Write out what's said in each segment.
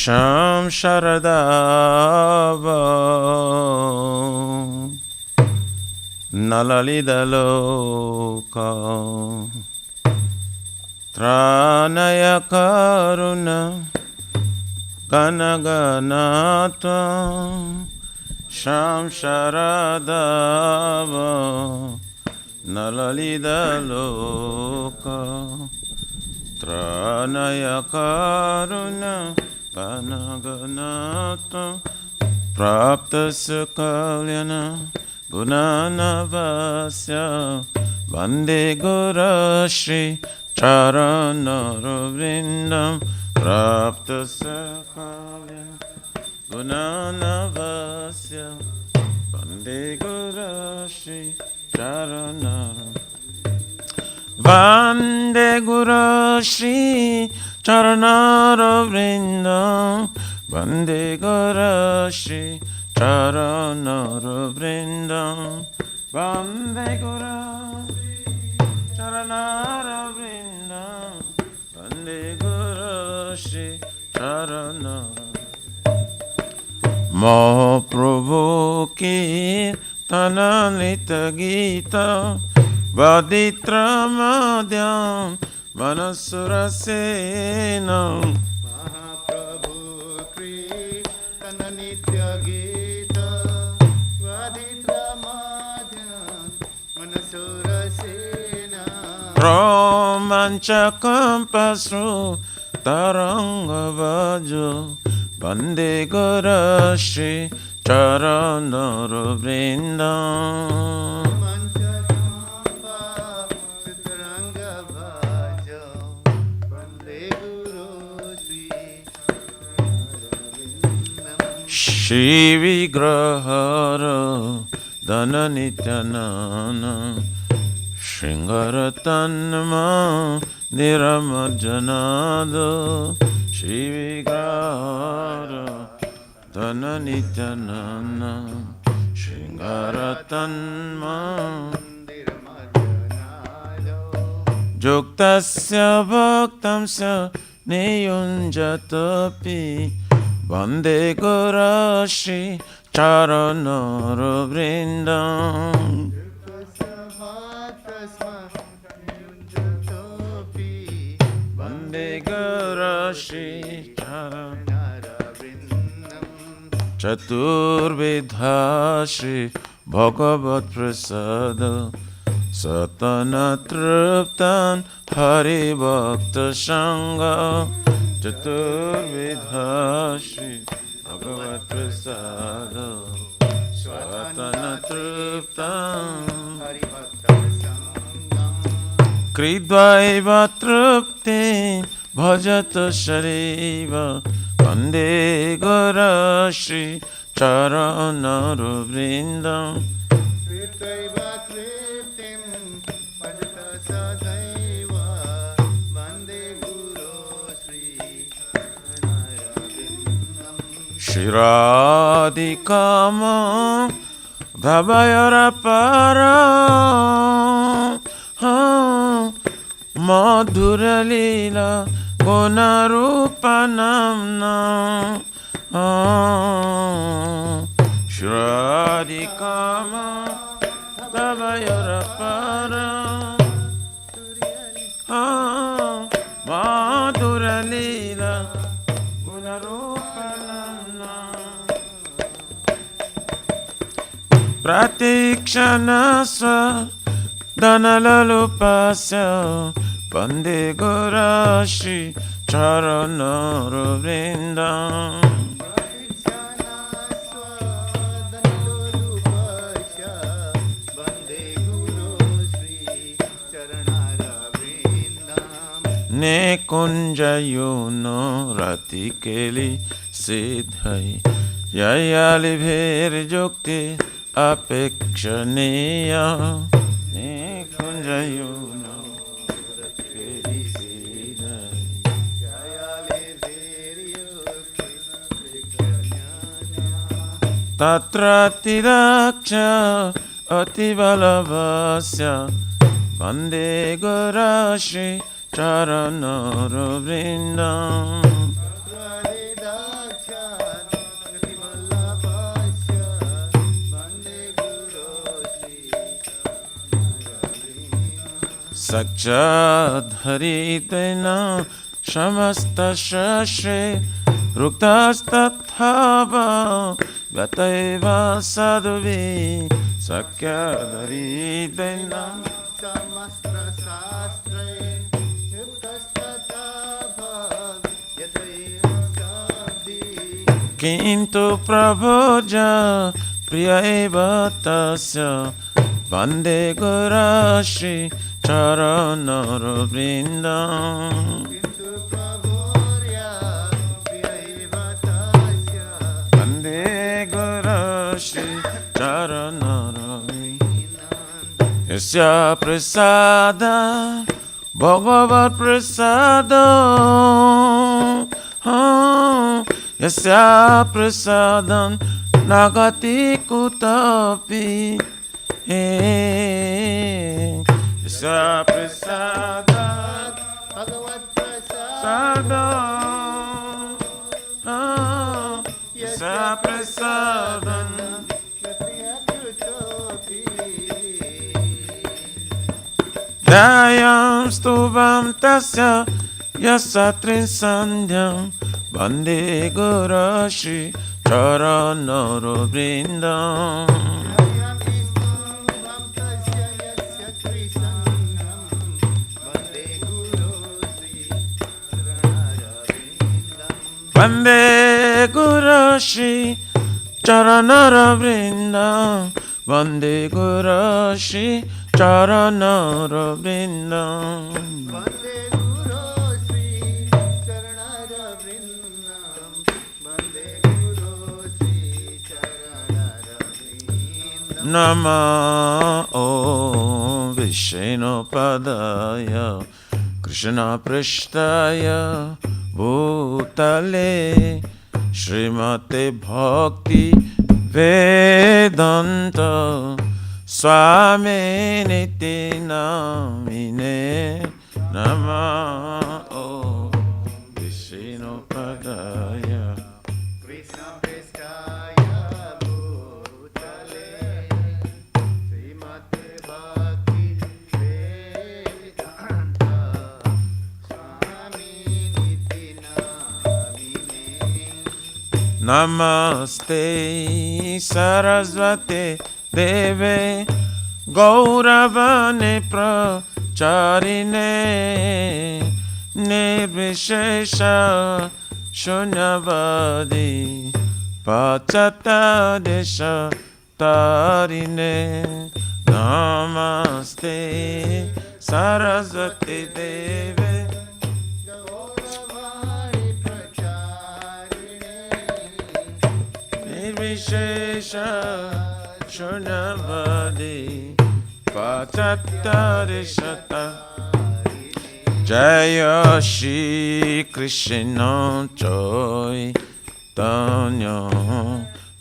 Sham Sharadava Nalalidaloka Tranaya Karuna Ganaganata Sham Sharadava Nalalidaloka Tranaya Karuna Ganaganata Praptasya Kalyana Gunanavasya Vande Guru Shri Charanaravrindam Praptasya Kalyana Gunanavasya Vande Guru Shri Charanaravrindam Vande Guru Shri Charanaravrindam Vande Guru Shri Charanaravrindam Vande Guru Charanaravrindam Vande Guru Shri Charanaravrindam Mahaprabhu ki Tanalita Gita Vaditra Madhyam Manasurasenam Mahaprabhu Krishna Nitya Gita Vaditra Madhyam Manasurasenam Romanchakam Pasru Taranga Vajo Vande Guru Shri Charanaravrindam Shri Vigrahara Dana Nityanana Shringaratanma Niramarjanada Shri Vigrahara Dana Nityanana Shringaratanma Juktasya Bhaktamsya Niyunjatapi Vande Guru Shri Charanaravrindam Vande Guru Shri Charanaravrindam Chaturvidha Shri Bhagavat Prasada Satana Triptan Hari Bhakta Sangha Chaturvidha Shri Bhagavat Prasada Satana Triptam Kridvaiva Tripti Bhajata Shariva Vande Guru Shri Charanaravrindam Kridvaiva Triptim Bhajata Sadaiva Vande Guru Shri Shiradikama Bhabayarapara Madhuralila Gunarupanamna Shiradikama Bhabayarapara Madhuralila Gunarupanamna Pratikshana Dhanalalupasya Vande Guru Shri Charanaravrindam Ne kunjayuno ratikeli siddhai Yayali bher jukti apekshaniya Ne kunjayuno ratikeli siddhai Yayali bher jukti apekshaniya Tatra tiraksha ativalavasya Vande Guru Shri Charanaravrindam Sakchadharitena Shamastasha Ruktastatthava Vataiva Sadhuvi Sakchadharitena Samastra Sastre Yuktastata Yataiva Sadhi Kintu Prabhoja Priya eva tasya Vande Gurashi Charanara Vrindam Kintu Prabhurya Priyaiva Tasya Vande Gurashi Charanara Vrindam Yasya Prasada Bhagavad Prasada Yasya Prasadam Nagati Kutapi Yasya Prasadam Bhagavad Prasad Sadam Yasya Prasadam Dayam Stubam Tasya Yasatrin Sandhyam Vande Gurashi Charanara Vrindam Vande Gurashi Charanara Vrindam Vande Gurashi Charanara Vrindam Vande Guru Sri Charanara Vrindam Vande Guru Sri Charanara Vrindam Nama Om Vishnu Padaya Krishna Prishtaya Bhutale Srimate Bhakti Vedanta Swami Niti Namine Nama Om Vishnu Padaya Krishna Prestaya Bhutale Srimate Bhakti Vedanta Swami Niti Namine Namaste Sarasvate Deve Gauravane Pracharine Nirvishesha Shunyavadi Pachata Desha Tarine Namaste Sarasvati Deve Gauravani Pracharine Nirvishesha Shunyavadi Pachata Desha Jaya Shri Krishna Chaitanya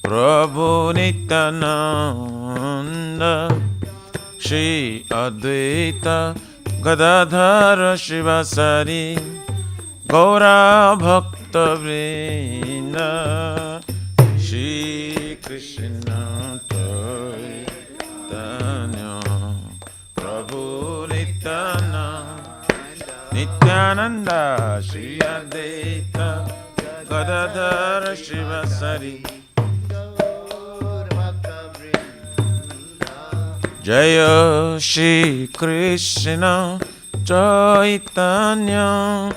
Prabhu Nityananda Shri Advaita Gadadhara Shivasari Gaura Bhakta Vrinda Shri Krishna Chaitanya Prabhu Nityananda Shri Advaita Gadadhara Shivasari Jaya Shri Krishna Chaitanya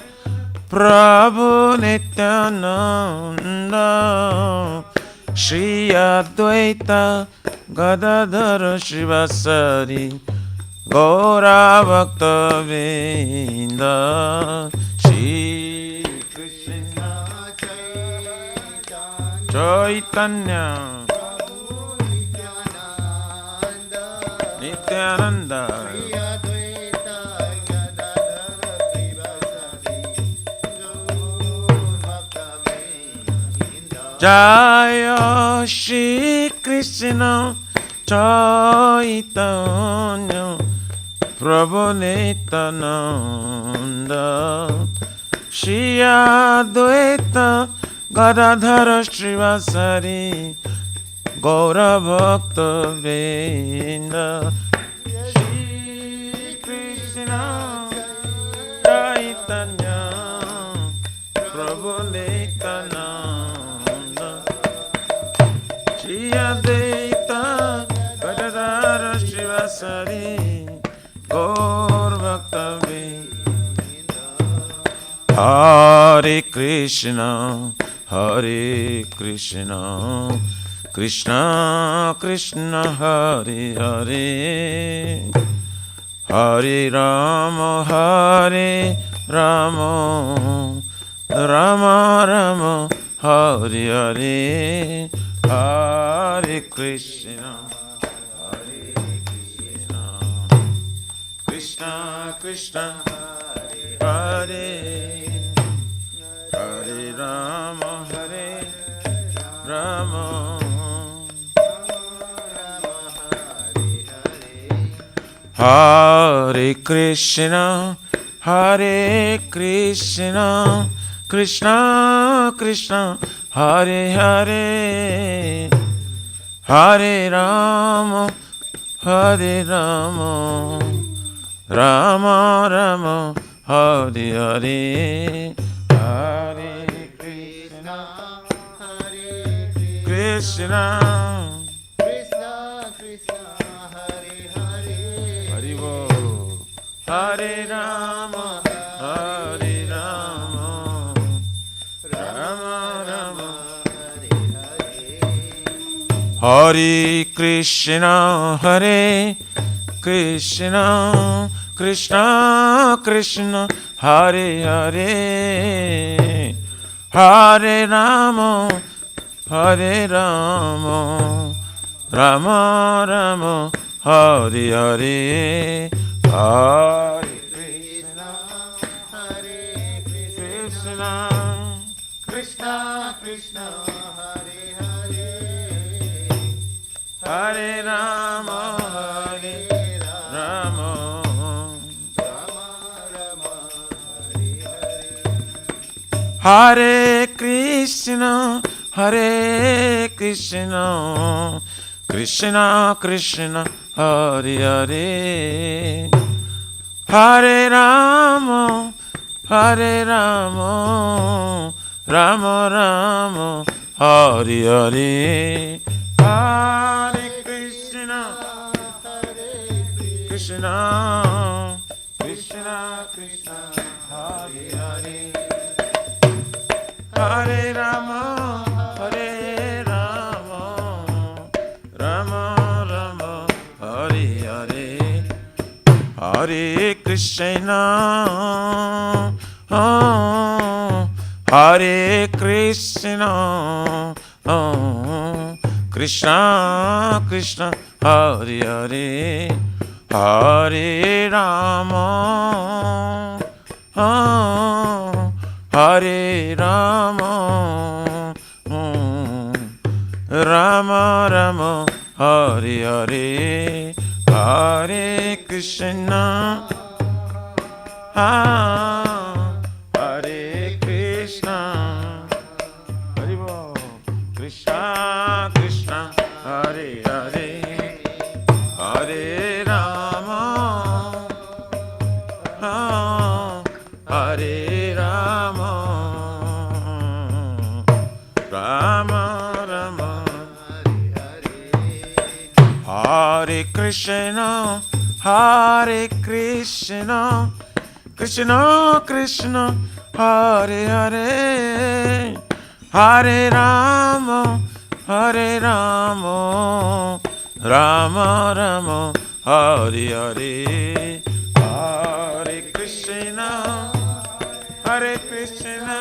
Prabhu Nityananda Shri Advaita Gadadhara Shivasari Gaura Bhakta Vrinda Shri Krishna Chaitanya Nityananda Jaya Shri Krishna Chaitanya Prabhu Nityananda Shri Advaita Gadadhara Shivasari Gaura Bhakta Vrinda Shri Krishna Chaitanya Prabhu Nityananda Shri Advaita Gadadhara Srivasari Gaur Bhakta-vrinda Hare Krishna Hare Krishna Krishna Krishna Hare Hare Hare Rama Hare Rama Rama Rama Hare Hare Hare Krishna Hare Krishna Krishna Krishna Hare Hare Rama Hare Rama Hare Krishna Hare Krishna Krishna Krishna Hare Hare Hare Rama Hare Rama Rama Rama Hare Hare Hare Krishna Hare Krishna Krishna Krishna Hare Hare Hare Bol Hare Rama Hare Rama Rama Rama Hare Krishna Hare Krishna Krishna Krishna Hare Hare Hare Rama Hare Rama Rama Rama Hare Hare Hare Krishna Hare Krishna Krishna Krishna Hare Hare Hare Rama Hare Rama Rama Rama Hare Hare Hare Krishna Hare Krishna Krishna Krishna Hare Hare Hare Rama Hare Rama Rama Rama Hare Hare Hare Krishna Krishna Krishna Krishna Hare Hare Hare Rama Hare Rama Rama Rama Hare Hare Hare Krishna Hare Krishna Krishna Krishna Hare Hare Hare Rama Hare Rama Rama Rama Hare Hare Hare Krishna Hare Krishna Hare Bol Krishna Krishna Hare Hare Hare Rama Hare Rama Rama Rama Hare Krishna Hare Krishna Krishna Krishna Hare Hare Hare Rama Hare Rama Rama Rama Hare Hare Hare Krishna Hare Krishna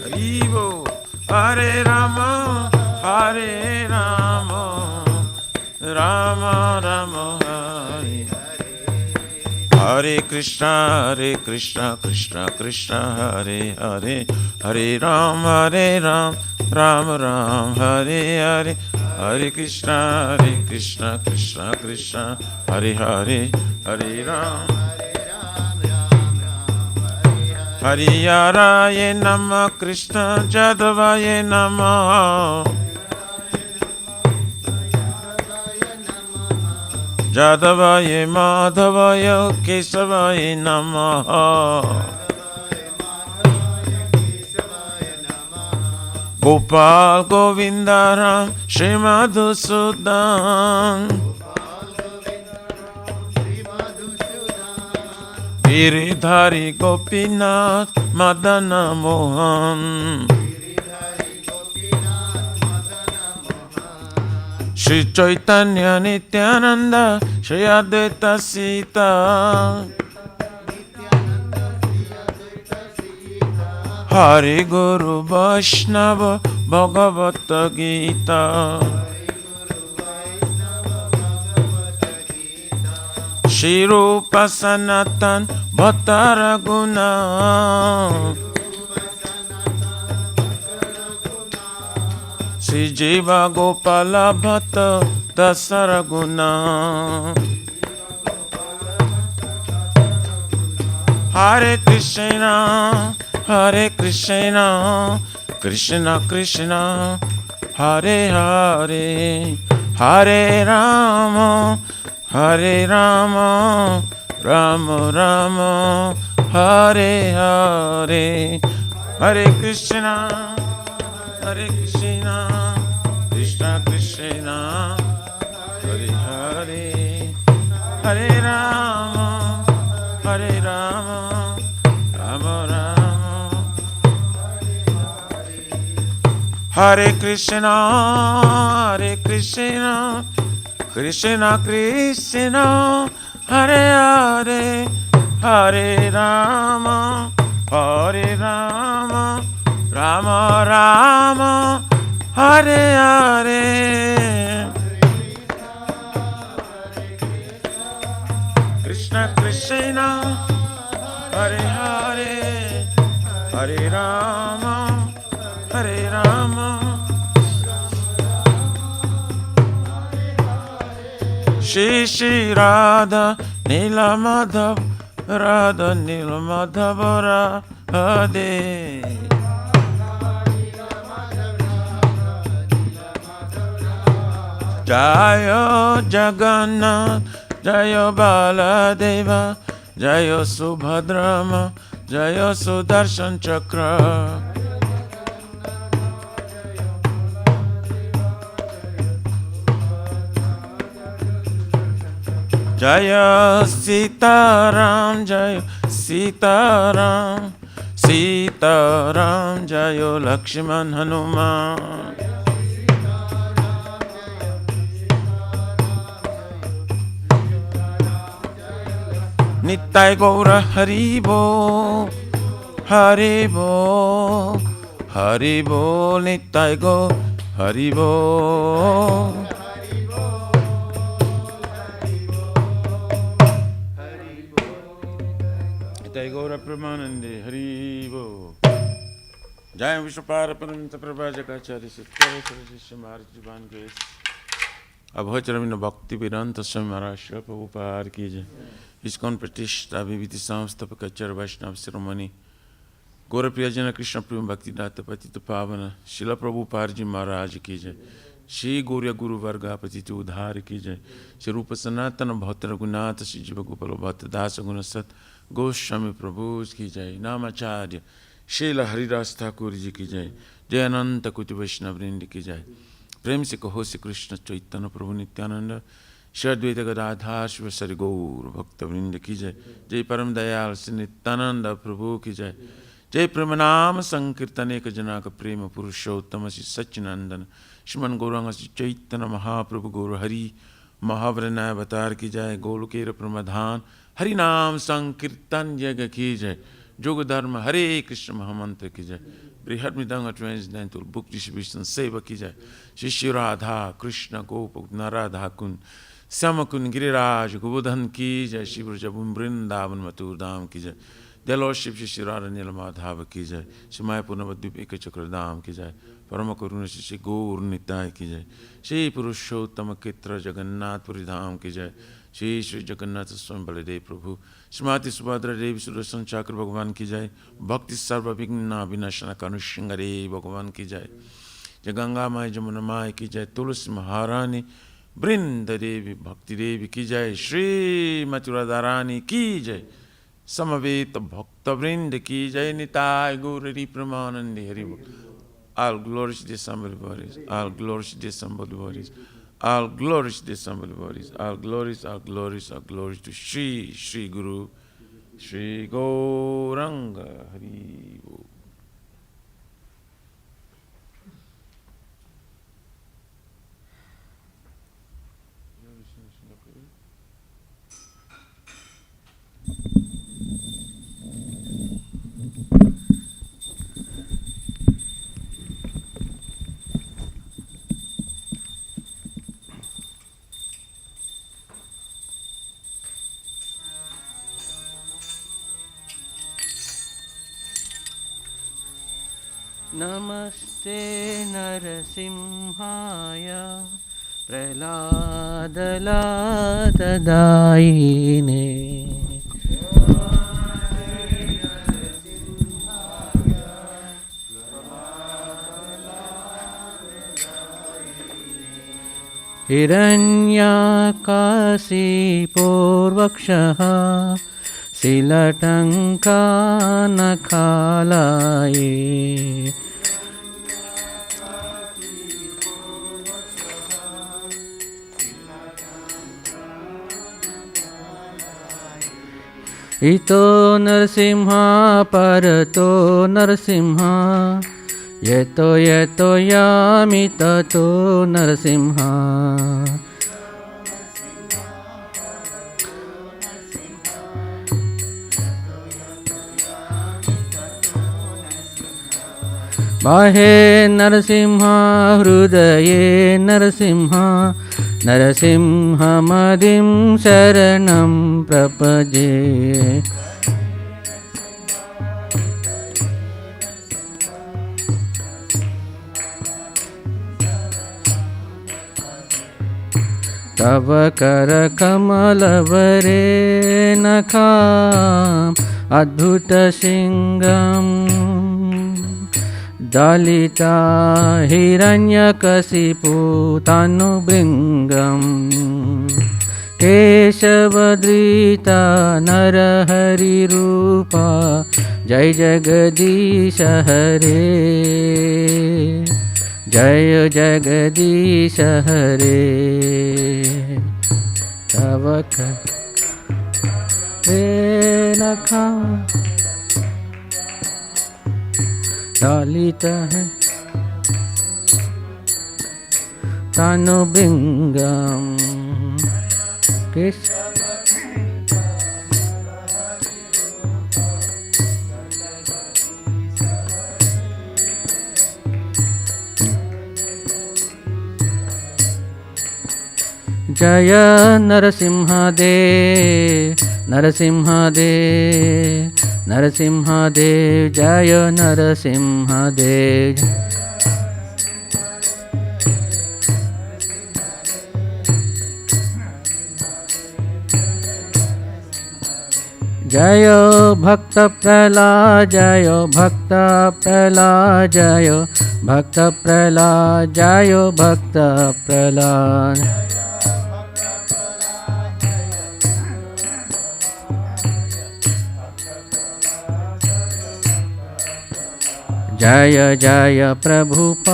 Hare Bol Hare Rama Hare Rama Rama Rama Hare Hare Krishna Krishna Krishna Hare Hare Hare Ram Ram Ram Hare Hare Hare Krishna Krishna Krishna Hare Hare Hare Ram Hariyaraye Namah Krishna Jadavaye Namah Jadavaye Madhavaya Kesavaya Namaha. Gopal Govindaram Shri Madhusudan. Giridhari Gopinath Madana Mohan. Shri Chaitanya Nityananda Shri Advaita Sita. Hari Guru Vaishnava Bhagavata Gita. Shri Rupa Sanatan Bhatta Raguna. Shri Jiva Gopala Bhatta Dasaraguna. Hare Krishna, Hare Krishna, Krishna Krishna, Hare Hare, Hare Rama, Hare Rama, Rama Rama, Hare Hare, Hare Krishna, Hare Krishna, Krishna Krishna, Hare Hare, Hare Rama, Hare Rama, Rama Rama. Hare Krishna, Hare Krishna, Krishna Krishna, Hare Hare, Hare Rama, Hare Rama, Rama Rama, Hare Hare. Krishna Krishna, Hare Hare, Hare Rama, Hare Rama. Shri Shri Radha Nila Madhav, Radha Nila Madhav Radhe. Jaya Jagannath, Jaya Baladeva, Jaya Subhadrama, Jaya Sudarshan Chakra. Jaya Sitaram, Jaya Sitaram, Sitaram, Jaya Lakshman Hanuman. Nittai Gaura Haribo, Haribo, Haribo, Nittai Gaura Haribo. Nittai Gaura Pramanande Haribo. Jai Vishwapara Paramita Prabhajakacharya Sitkara Sarasya Maharaj Jivan Grace. Abhoj Ravina Bhakti Vedanta Swami Maharaj Shri Prabhupada ki jai. ISKCON Pratishta Viviti Samstapaka Acharya Vaishnava Shiromani Gaura Priyajana Krishna Prema Bhakti Data Patita Pavana Srila Prabhupada Ji Maharaj ki jai. Shri Gaurya Guru Varga Patita Udhara ki jai. Shri Rupa Sanatana Bhatta Raghunatha Shri Jiva Gopala Bhatta Dasa Gunasat Goswami Prabhu ki jai. Namacharya Srila Haridas Thakur ji ki jai. Jai Ananta Kuti Vaishnava Vrindi ki jai. प्रेम से कहो श्री कृष्ण चैतन्य प्रभु नित्यानंद श्री अद्वैत गदाधर शिवसरि गौर भक्तवृंद की जय। जय परम दयाल श्री नित्यानंद प्रभु की जय। जय प्रेम नाम संकीर्तन एक जनाक प्रेम पुरुषोत्तम श्री सच्चिनंदन श्रीमन गौरांग श्री चैतन्य महाप्रभु गौर हरि महावरनाय अवतार की जय। गोलकेर प्रमधान हरि नाम संकीर्तन यज्ञ की जय। जोग धर्म हरे कृष्ण महामंत्र की जय। बृहद मृदंग ट्रांसडेंटल बुक डिस्ट्रीब्यूशन सेवा की जाए। श्री श्री राधा कृष्ण गोप राधा कुंड श्याम कुंड गिरिराज गोवर्धन की जय। श्री वृंदावन मथुर धाम की जय। देलोशिव श्री श्री राधा नील माधव की जय। श्री मायापुर नवद्वीप एक चक्र धाम की जय। परम करुण श्री श्री गौर निताय की जय। श्री पुरुषोत्तम कित्र जगन्नाथपुरी धाम की जय। श्री श्री जगन्नाथ स्वामी बलदेव प्रभु श्रीमती सुभद्रा देवी सुदर्शन चक्र भगवान की जय। भक्ति सर्वविघ्न विनाशन कनुशंगरे भगवान की जय। जय गंगा माई जमुना माई की जय। तुलसी महारानी Brinda Devi Bhakti Devi ki jai, Srimati Radharani ki jai, Samaveta Bhakta Vrinda ki jai, Nitai Gauri Pramanandi Hari Bol. All glories to the somebody bodies, all glories to the somebody bodies, all glories to the somebody bodies, all glories, all glories, all glories to Sri Guru, Sri Gauranga Hari Bol. नमस्ते नरसिंहाय प्रह्लादलातदायिने हिरण्याकाशिपूर्वक्षः शिलटङ्कानखालाये इतो नरसिंहा परतो नरसिंहा यतो यतो यामि ततो नरसिंहा बाहे नरसिंहा हृदये नरसिंहा नरसिंहमदिं शरणं प्रपद्ये तव करकमलवरे नखाम् अद्भुतसिंहम् दलिता हिरण्यकशिपुतनुभृङ्गम् केशवधृता नरहरिरूपा जय जगदीश हरे जय जगदीश हरे तव करे नखा दलित है तनुभृङ्गम् जय नरसिंहदेव नरसिंहदेव नरसिंहदेव जय नरसिंहदेव जय भक्त प्रह्लाद जय भक्त प्रह्लाद जय भक्त प्रह्लाद जय भक्त प्रह्लाद जय जय प्रभुपाद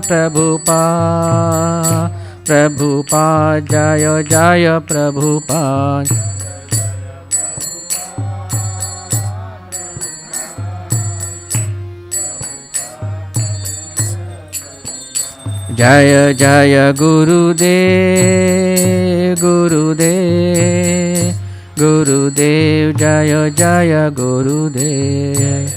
प्रभुपाद प्रभुपाद जय जय प्रभुपाद जय जय गुरुदेव गुरुदेव गुरुदेव जय जय गुरुदेव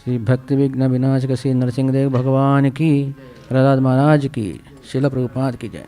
श्री भक्ति विघ्न विनाशक श्री नरसिंहदेव भगवान की, प्रहलाद महाराज की, शिल प्रभुपाद की जय।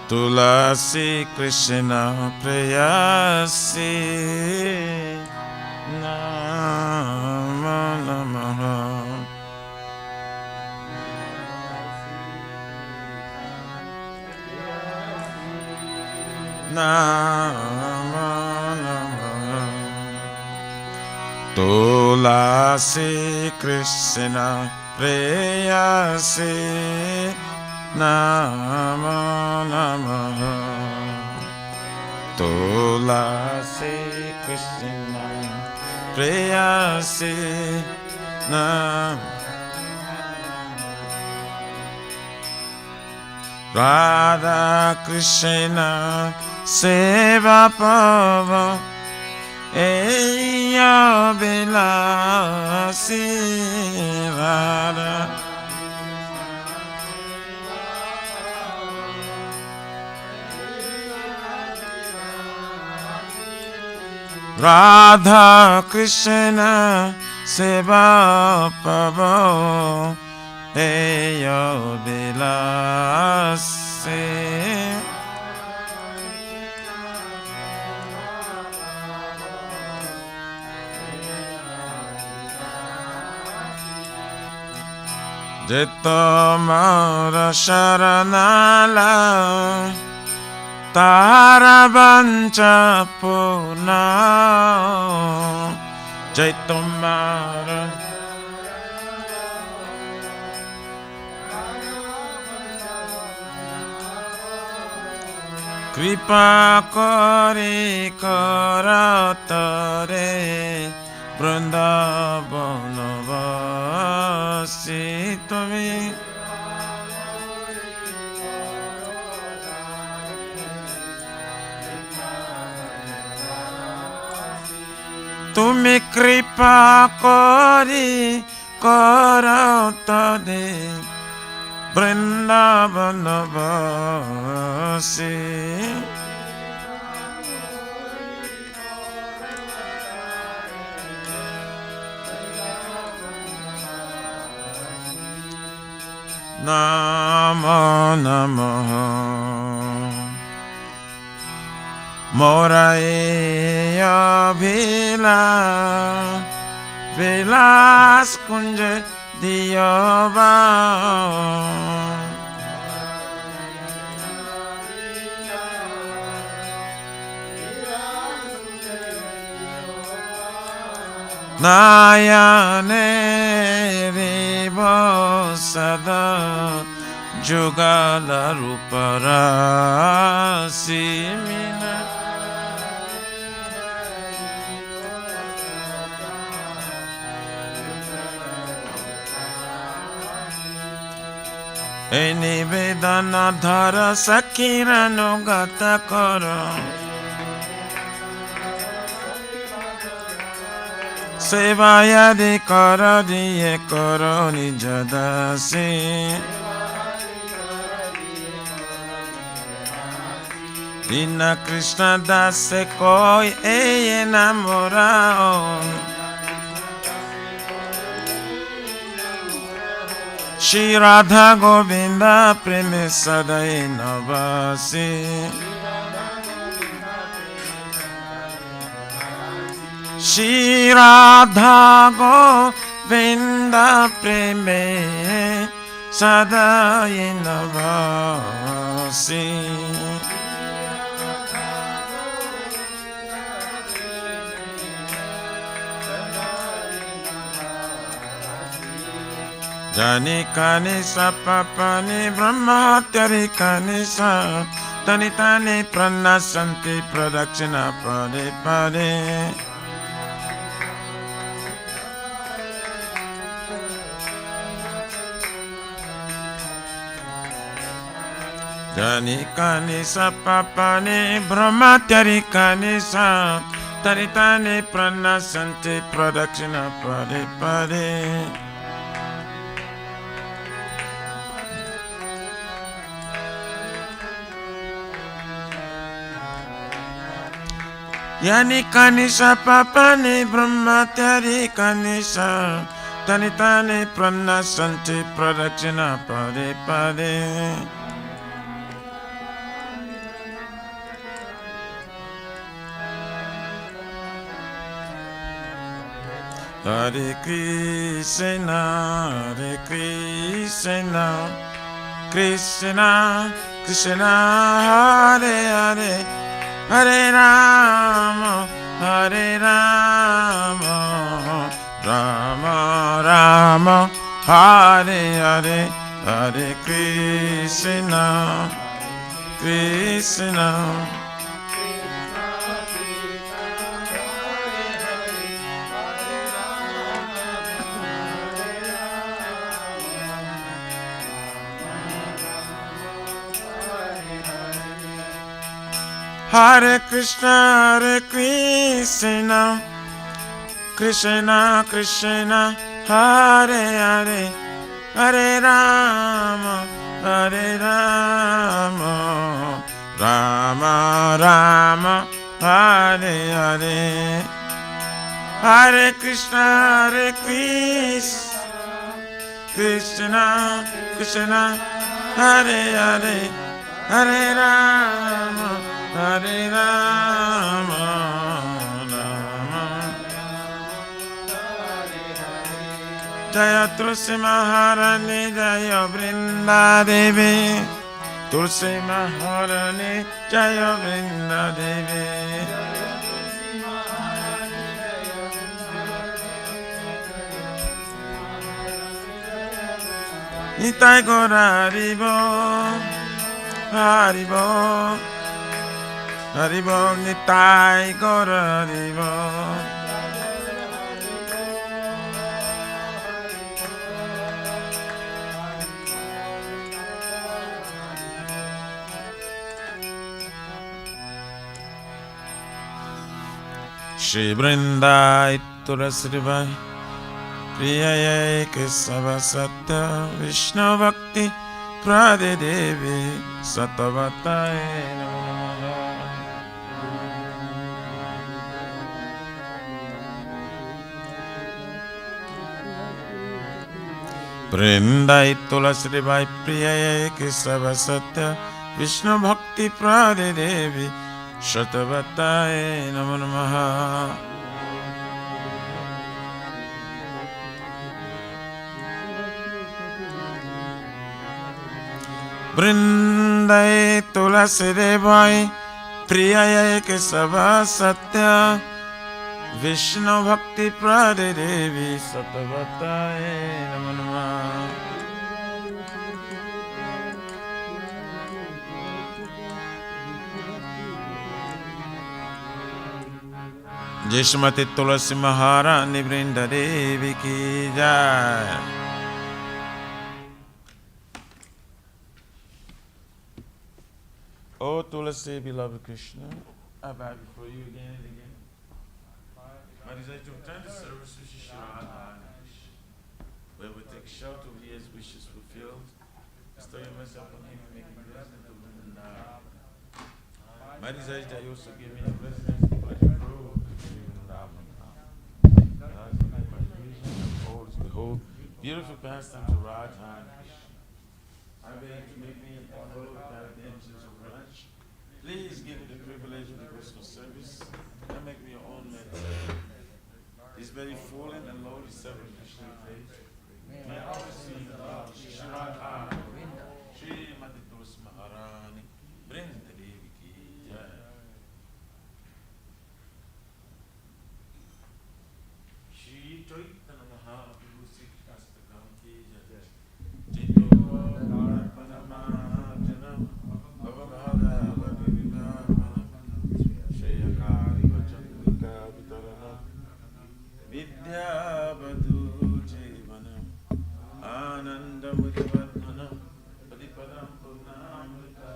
Tulasi Krishna Prayasi Nama Namaha. Nama Namaha. Tulasi Krishna Prayasi Nama Namaha. Tulasi Krishna Prayasi Nama. Radha Krishna Seva Pava Eya Vilasi Radha Radha Krishna Seva Pava Eya Vilasi. Jetomara Sharanala Taravancha Puna Jetomara Kripa Kori Karatare Vrindavanavasi Tumi Tumi Kripa Kori Karatare Vrindavanavasi. Namo Namaha. Moraya Vilas Kunja Diyava Nayane Rivo Sada Jugala Ruparasi Mina Eni Vedana Dhara Sakirano Gata Kara Sevayadi Kara Diye Kara Nijadasi Dina Krishna Dase Koi Eye Namorao Shri Radha Govinda Preme Sadai Navasi Shri Radha Govinda Preme Sadai Navasi Jani kani sapapani brahmatyari kani sa Tani tani pranasanti pradakshina pade pade Jani kani sapapani brahmatyari kani sa Tani tani pranasanti pradakshina pade pade Yani kanisa papani brahmatyari kanisa Tani tani pranasanti pradakshina pade pade Hare Krishna, Hare Krishna, Krishna Krishna, Hare Hare, Hare Rama, Hare Rama, Rama Rama, Hare Hare, Hare Krishna, Krishna. Hare Krishna, Krishna Krishna, Hare Hare, Hare Rama, Hare Rama, Rama Rama, Hare Hare. Hare Krishna, Krishna Krishna, Hare Hare, Hare Rama, Hare Rama, Rama. Jaya Tulsi Maharani, Jaya Vrinda Devi, Tulsi Maharani, Jaya Vrinda Devi. Nitai Gora Haribo, Haribo, Haribo, Nitai Gora Haribo. Shri Vrindai Turasrivai Priyaye Kesava Satya Vishnu Bhakti Prade Devi Satavataye Namaha. Vrindai Tulasrivai Priyaye Kesava Satya Vishnu Bhakti Prade Devi Satavataye Namaha. Vrindai Tulasi Devai Priyaye Kesava Satya Vishnu Bhakti Prade Devi Satavataye Namaha. Jai Srimati Tulasi Maharani Vrinda Devi Ki Jai. Oh Tulasi, beloved Krishna, I bow before you again and again. My desire to return to service with Shri Radha, where we take shelter of his wishes fulfilled. Bestow your mercy upon him and make him resident of Vrindavan. My desire is that you also give me a residence in Vrindavan. Behold, beautiful pastime to Radha. I beg to make me an honor of parademons of branch. Please give me the privilege of devotional service and make me your own mediator. This very fallen and lowly servant Krishna faith, may I always see the Lord Shri Radha, Shri Mati Tulsi Maharani, Vrinda Devi Ki Jai. Shri Chaitanya Mahaprabhu Sri Kastakam Ki Jai. Jito Parapanamajanam Bhavagada Bhagavivamana Shayakari Vachandrika Vitaranam Vidyavadhu Jivanam Anandamudivardhanam Padipadam Purnamrita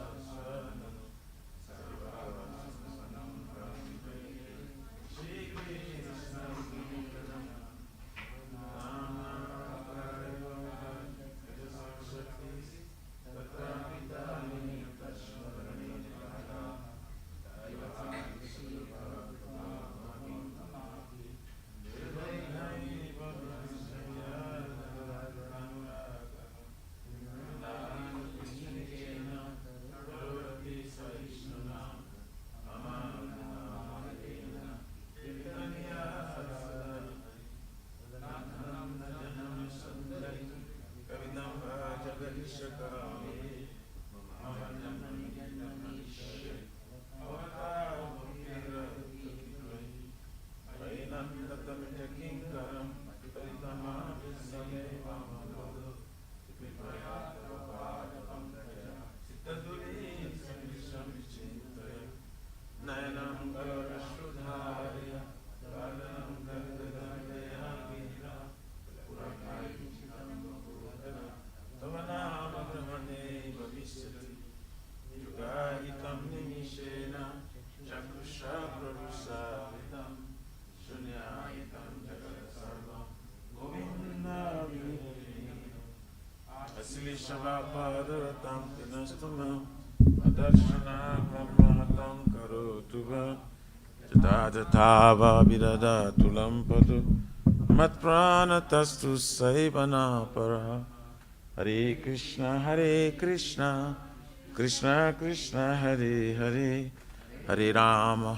Vrishabhapadaratam Tinastamam Adarshana Brahmahatam Karotuva Jadadhatava Vidadatulam Padu Matpranatastu Saivana Para Hare Krishna Krishna Krishna Hare Hare Hare Rama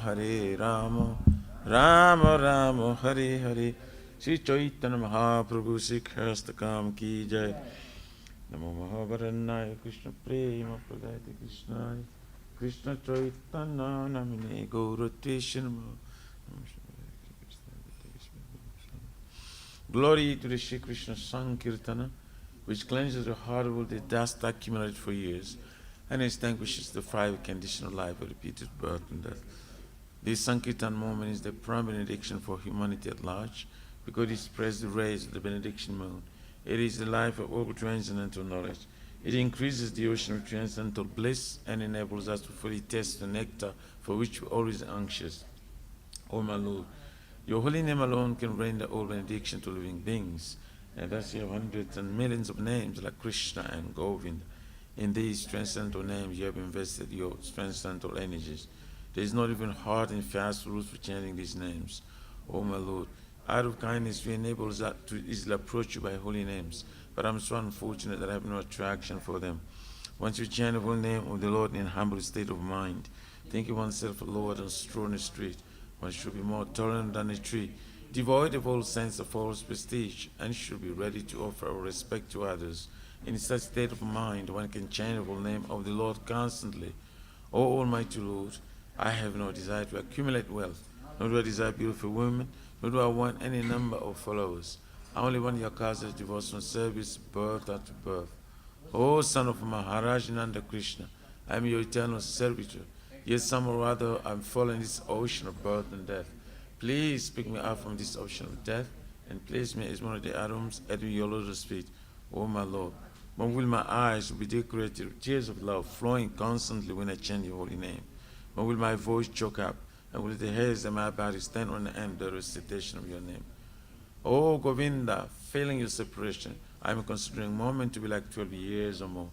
Rama Rama Hare Hare Sri Chaitanya Mahaprabhu Sikhastakam Ki Jai Namo Mahavarannaya Krishna Prema Pradayate Krishnaya Krishna Chaitanya Namine Gaurateshanam. Glory to the Shri Krishna Sankirtana, which cleanses the heart of all the dust accumulated for years and extinguishes the fiery condition of life of repeated birth and death. This Sankirtan moment is the prime benediction for humanity at large, because it spreads the rays of the benediction moon. It is the life of all transcendental knowledge. It increases the ocean of transcendental bliss and enables us to fully taste the nectar for which we are always anxious. O my Lord, your holy name alone can render all benediction to living beings, and thus you have hundreds and millions of names like Krishna and Govinda. In these transcendental names you have invested your transcendental energies. There is not even hard and fast rules for chanting these names. O my Lord, out of kindness you enable us to easily approach you by holy names, but I am so unfortunate that I have no attraction for them. Once you chant the holy name of the Lord in a humble state of mind, thinking oneself a Lord and stroll in the street, one should be more tolerant than a tree, devoid of all sense of false prestige, and should be ready to offer our respect to others. In such state of mind, one can chant the holy name of the Lord constantly. O Almighty Lord, I have no desire to accumulate wealth, nor do I desire beautiful women, nor do I want any number of followers. I only want your causes devotional service, birth after birth. O son of Maharaj Nanda Krishna, I am your eternal servitor. Yet somehow or other I am fallen in this ocean of birth and death. Please pick me up from this ocean of death and place me as one of the atoms at your lotus feet. O my Lord, when will my eyes be decorated with tears of love flowing constantly when I chant your holy name? When will my voice choke up, and will the hairs of my body stand on the end of the recitation of your name? O Govinda, failing your separation, I am considering a moment to be like 12 years or more.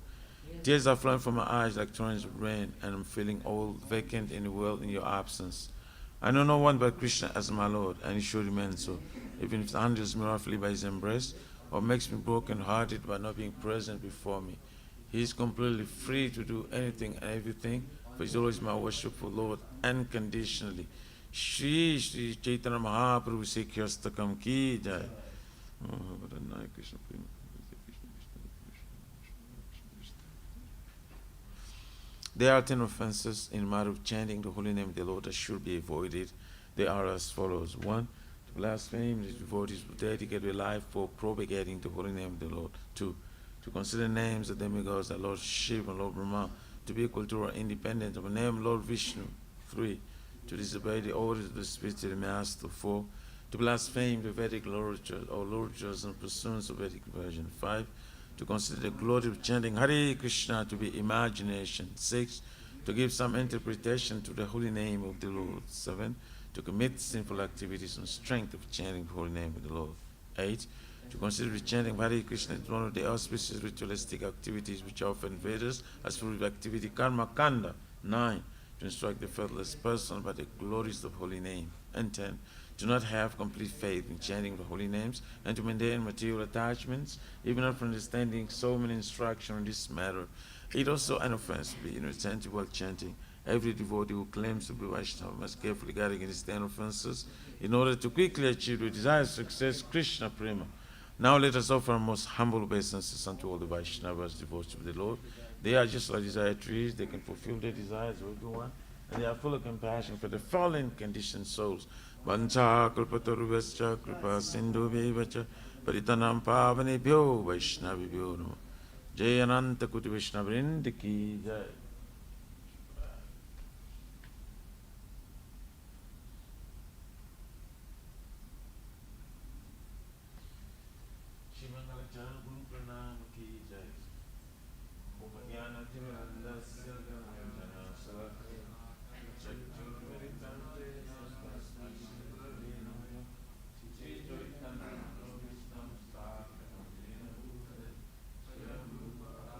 Tears are flowing from my eyes like torrents of rain, and I'm feeling all vacant in the world in your absence. I know no one but Krishna as my Lord, and he should remain so, even if it handles me roughly by his embrace, or makes me broken-hearted by not being present before me. He is completely free to do anything and everything, for he is always my worshipful Lord, unconditionally. Shri Shri Chaitanya Mahaprabhu Sikhastakam Ki Jai. There are 10 offenses in the matter of chanting the holy name of the Lord that should be avoided. They are as follows. 1. To blaspheme the devotees who dedicate their life for propagating the holy name of the Lord. 2. To consider names of demigods like Lord Shiva and Lord Brahma to be equal to or independent of the name Lord Vishnu. 3. To disobey the orders of the spiritual master. 4. To blaspheme the Vedic literature or literatures and pursuits of Vedic version. 5. To consider the glory of chanting Hare Krishna to be imagination. 6. To give some interpretation to the holy name of the Lord. 7. To commit sinful activities on strength of chanting the holy name of the Lord. 8. To consider the chanting Hare Krishna as one of the auspicious ritualistic activities which are often Vedas as fruit of activity karma kanda. 9. To instruct the faithless person about the glories of holy name. And 10. Do not have complete faith in chanting the holy names and to maintain material attachments, even after understanding so many instructions on this matter. It also an offense to be inattentive while chanting. Every devotee who claims to be Vaishnava must carefully guard against 10 offenses in order to quickly achieve the desired success, Krishna Prema. Now let us offer our most humble obeisances unto all the Vaishnavas devoted to the Lord. They are just like desire trees, they can fulfill their desires of everyone, and they are full of compassion for the fallen conditioned souls. Vancha kalpataruvascha kripa sindhu vivacha paritanam pavanebhyo Vaishnavibhyo namo. Jai Ananta Kuti Vaishnavrind ki jai. Mangala Guru Pranam ki jai. Om Jnana Timirandasya Jnana Salakaya Chakchurvaritante Namaste Namaya Shri Chaitanya Krishna Staka Namaya Swayam Rupa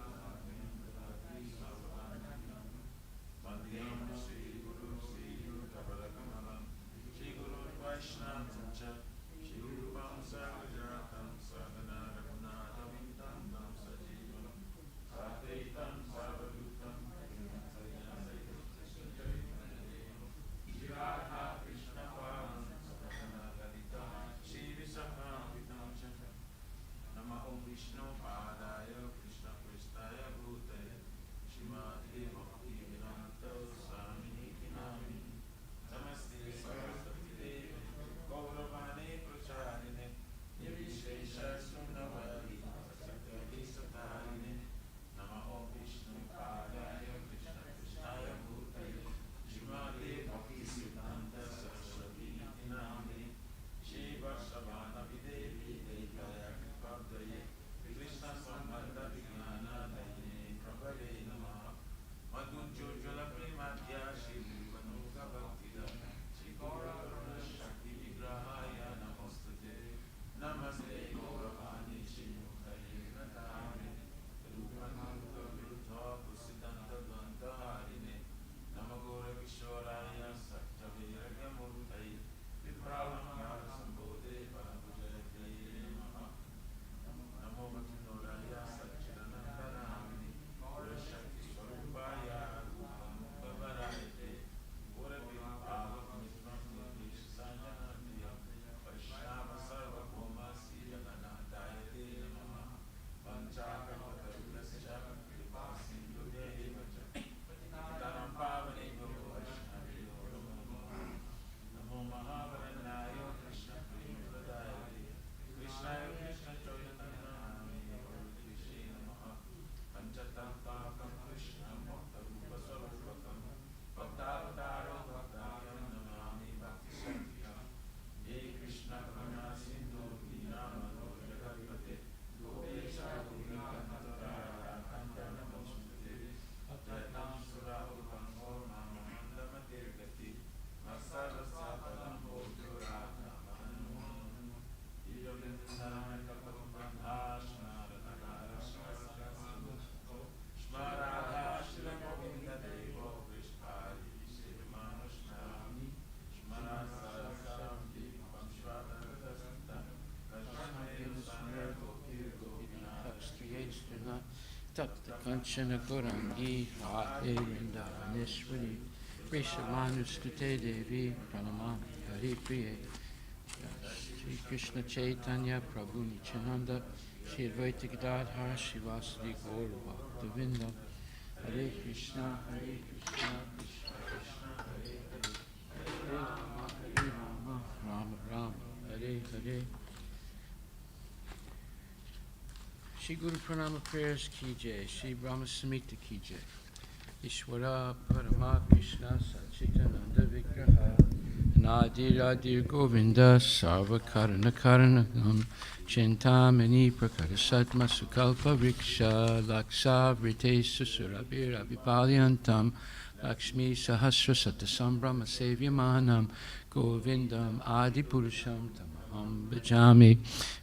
Kanchana Gorangi Radhe Vrindavaneshwari Vrishabhanustute Devi Pranamami Hari Priye Shri Krishna Chaitanya Prabhu Nityananda Shri Advaita Gadadhar Shivasadi Gaur Bhaktavinda Hare Krishna Krishna Krishna Hare Hare Hare Rama Rama Rama Hare Hare. Shri Guru Pranama prayers ki jai, Shri Brahma Samhita ki jai. Ishwara Parama Krishna Sachitananda Vigraha Nadir Adir Govinda Sarva Karana Karanagam Chintamani Prakara Satma Sukalpa Vriksha Laksa Vrite Susurabir Abhipalyantam Lakshmi Sahasra Satasam Brahma Sevyamanam Govindam Adi Purusham Tamaham Bhajami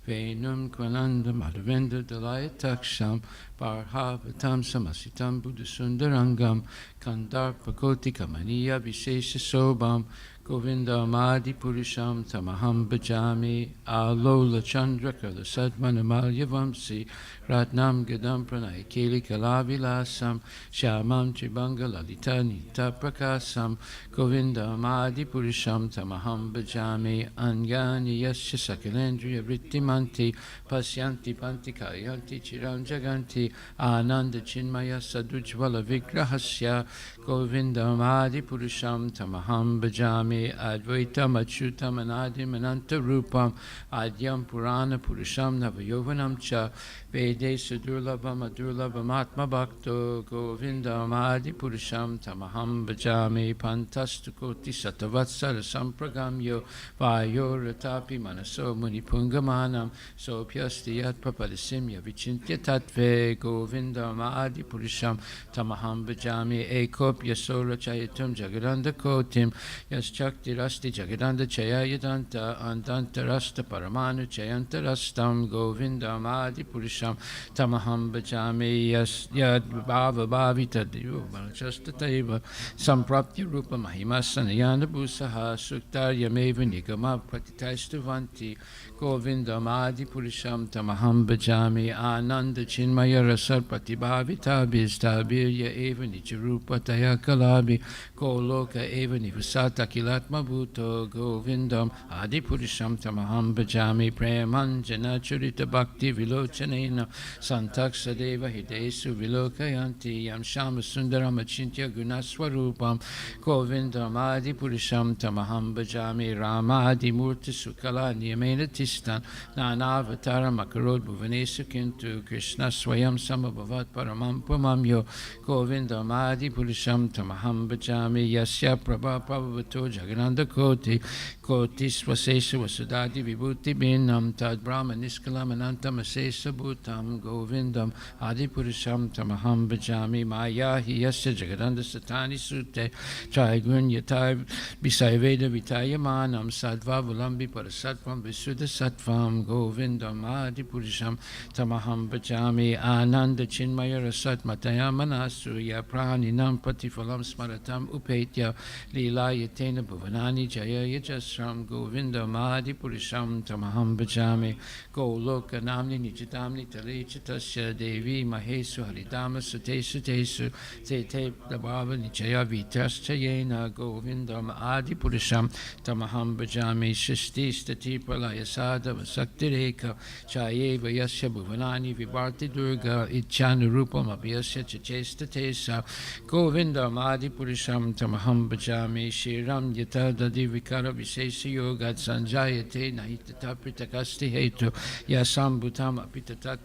Venum Kwanandam Adhavendra Dalayataksham Parhavatam Samasitam Buddhasundarangam Kandarpa Koti Kamaniya Vishesha Sobam Govindam Adi Purusham Tamaham Bhajami Alola Chandra Kala Sadmanamalya Vamsi Ratnam Gadam Pranay Keli Kalavilasam Shamam Tribanga Lalita Nita Prakasam Govindam Adi Purusham Tamaham Bhajami Anyani Yasya Sakalendriya Vrittimanti Pasyanti Panti Kayanti Chiram Jaganti Ananda Chinmaya Sadujvala Vigrahasya Govindam Adi Purusham Tamaham Bhajami Advaitam Achyutam Anadim Ananta Rupam Adyam Purana Purusham Navayovanam Cha Vede Sudurlabham Adurlabham Atma Bhakto Govindam Adi Purusham Tamaham Bhajami Pantastukoti Satavatsara Sampragamyo Vayo Ratapi Manaso Munipungamanam Sopyasti Yat Papadisimya Vichintya Tatve Govindam Adi Purusham Tamaham Bhajami Ekopya Sora Chayatum Jagadanda Kotim Yaschakti Rasti Jagadanda Chayayadanta Andanta Rasta Paramanu Chayanta Rastam Govindam Adi Purusham Tamaham Bhajami Yad Bhava Bhavita Divu Balachastataiva Samprapti Rupa Mahima Sanayana Bhusaha Suktarya Meva Nigama Patitaistuvanti Govindam Adi Purusham Tamaham Bhajami Ananda Chinmaya Rasar Patibhavita Bhistabirya Eva Nicharupa Taya Kalabi Goloka Eva Nivasata Kilatma Bhuto Govindam Adi Purusham Tamaham Bhajami Premanjana Churita Bhakti Vilochanena Santaksa Deva Hidesu Vilokayanti Yam Shama Sundaram Achintya Gunaswarupam Govindam Adi Purusham Tamaham Bhajami Rama Adi Murti Sukala Niyamena Tistan Nanavatar Makarod Bhuvanesu Kintu Krishna Swayam Samabhavat Paramam Pamamyo Govindam Adi Purusham Tamaham Bhajami Yasya Prabha Prabhavato Jagananda Koti Koti Swasesha Vasudadi Vibhuti Binam Tad Brahma Niskalam Anantam Asesa Bhutam Govindam Adi Purusham Tamaham Bhajami Maya Yasya Jagadanda Satani Sute Trigun Yatai Bisayveda Vitayamanam Sadva Vulambi Parasatvam Visuddha Sattvam Govindam Adi Purusham Tamaham Bhajami Ananda Chinmaya Rasat Mataya Manasuya Praninam Patifalam Smaratam Upetya Lila Yatena Bhuvanani Jaya Yajasram Govindam Adi Purusham Tamaham Bhajami Goloka Namni Nijitamni Tale Chitasya Devi Mahesu Haridama Sute Sutesu Tete Dabhava Nijaya Vitas Chayena Govindam Adi Purusham Tamaham Bhajami Shisti Stati Pralaya Sada Vasakti Reka Chayeva Yasya Bhuvanani Vibharti Durga Ichanu Rupam Abhyasya Chachesta Tesa Govindam Adi Purusham Tamaham Bhajami Shiram Yata Dadi Vikara Vishesha Yoga Sanjayate Nahitata Pritakasti Hetu Yasam Bhutam Apitatat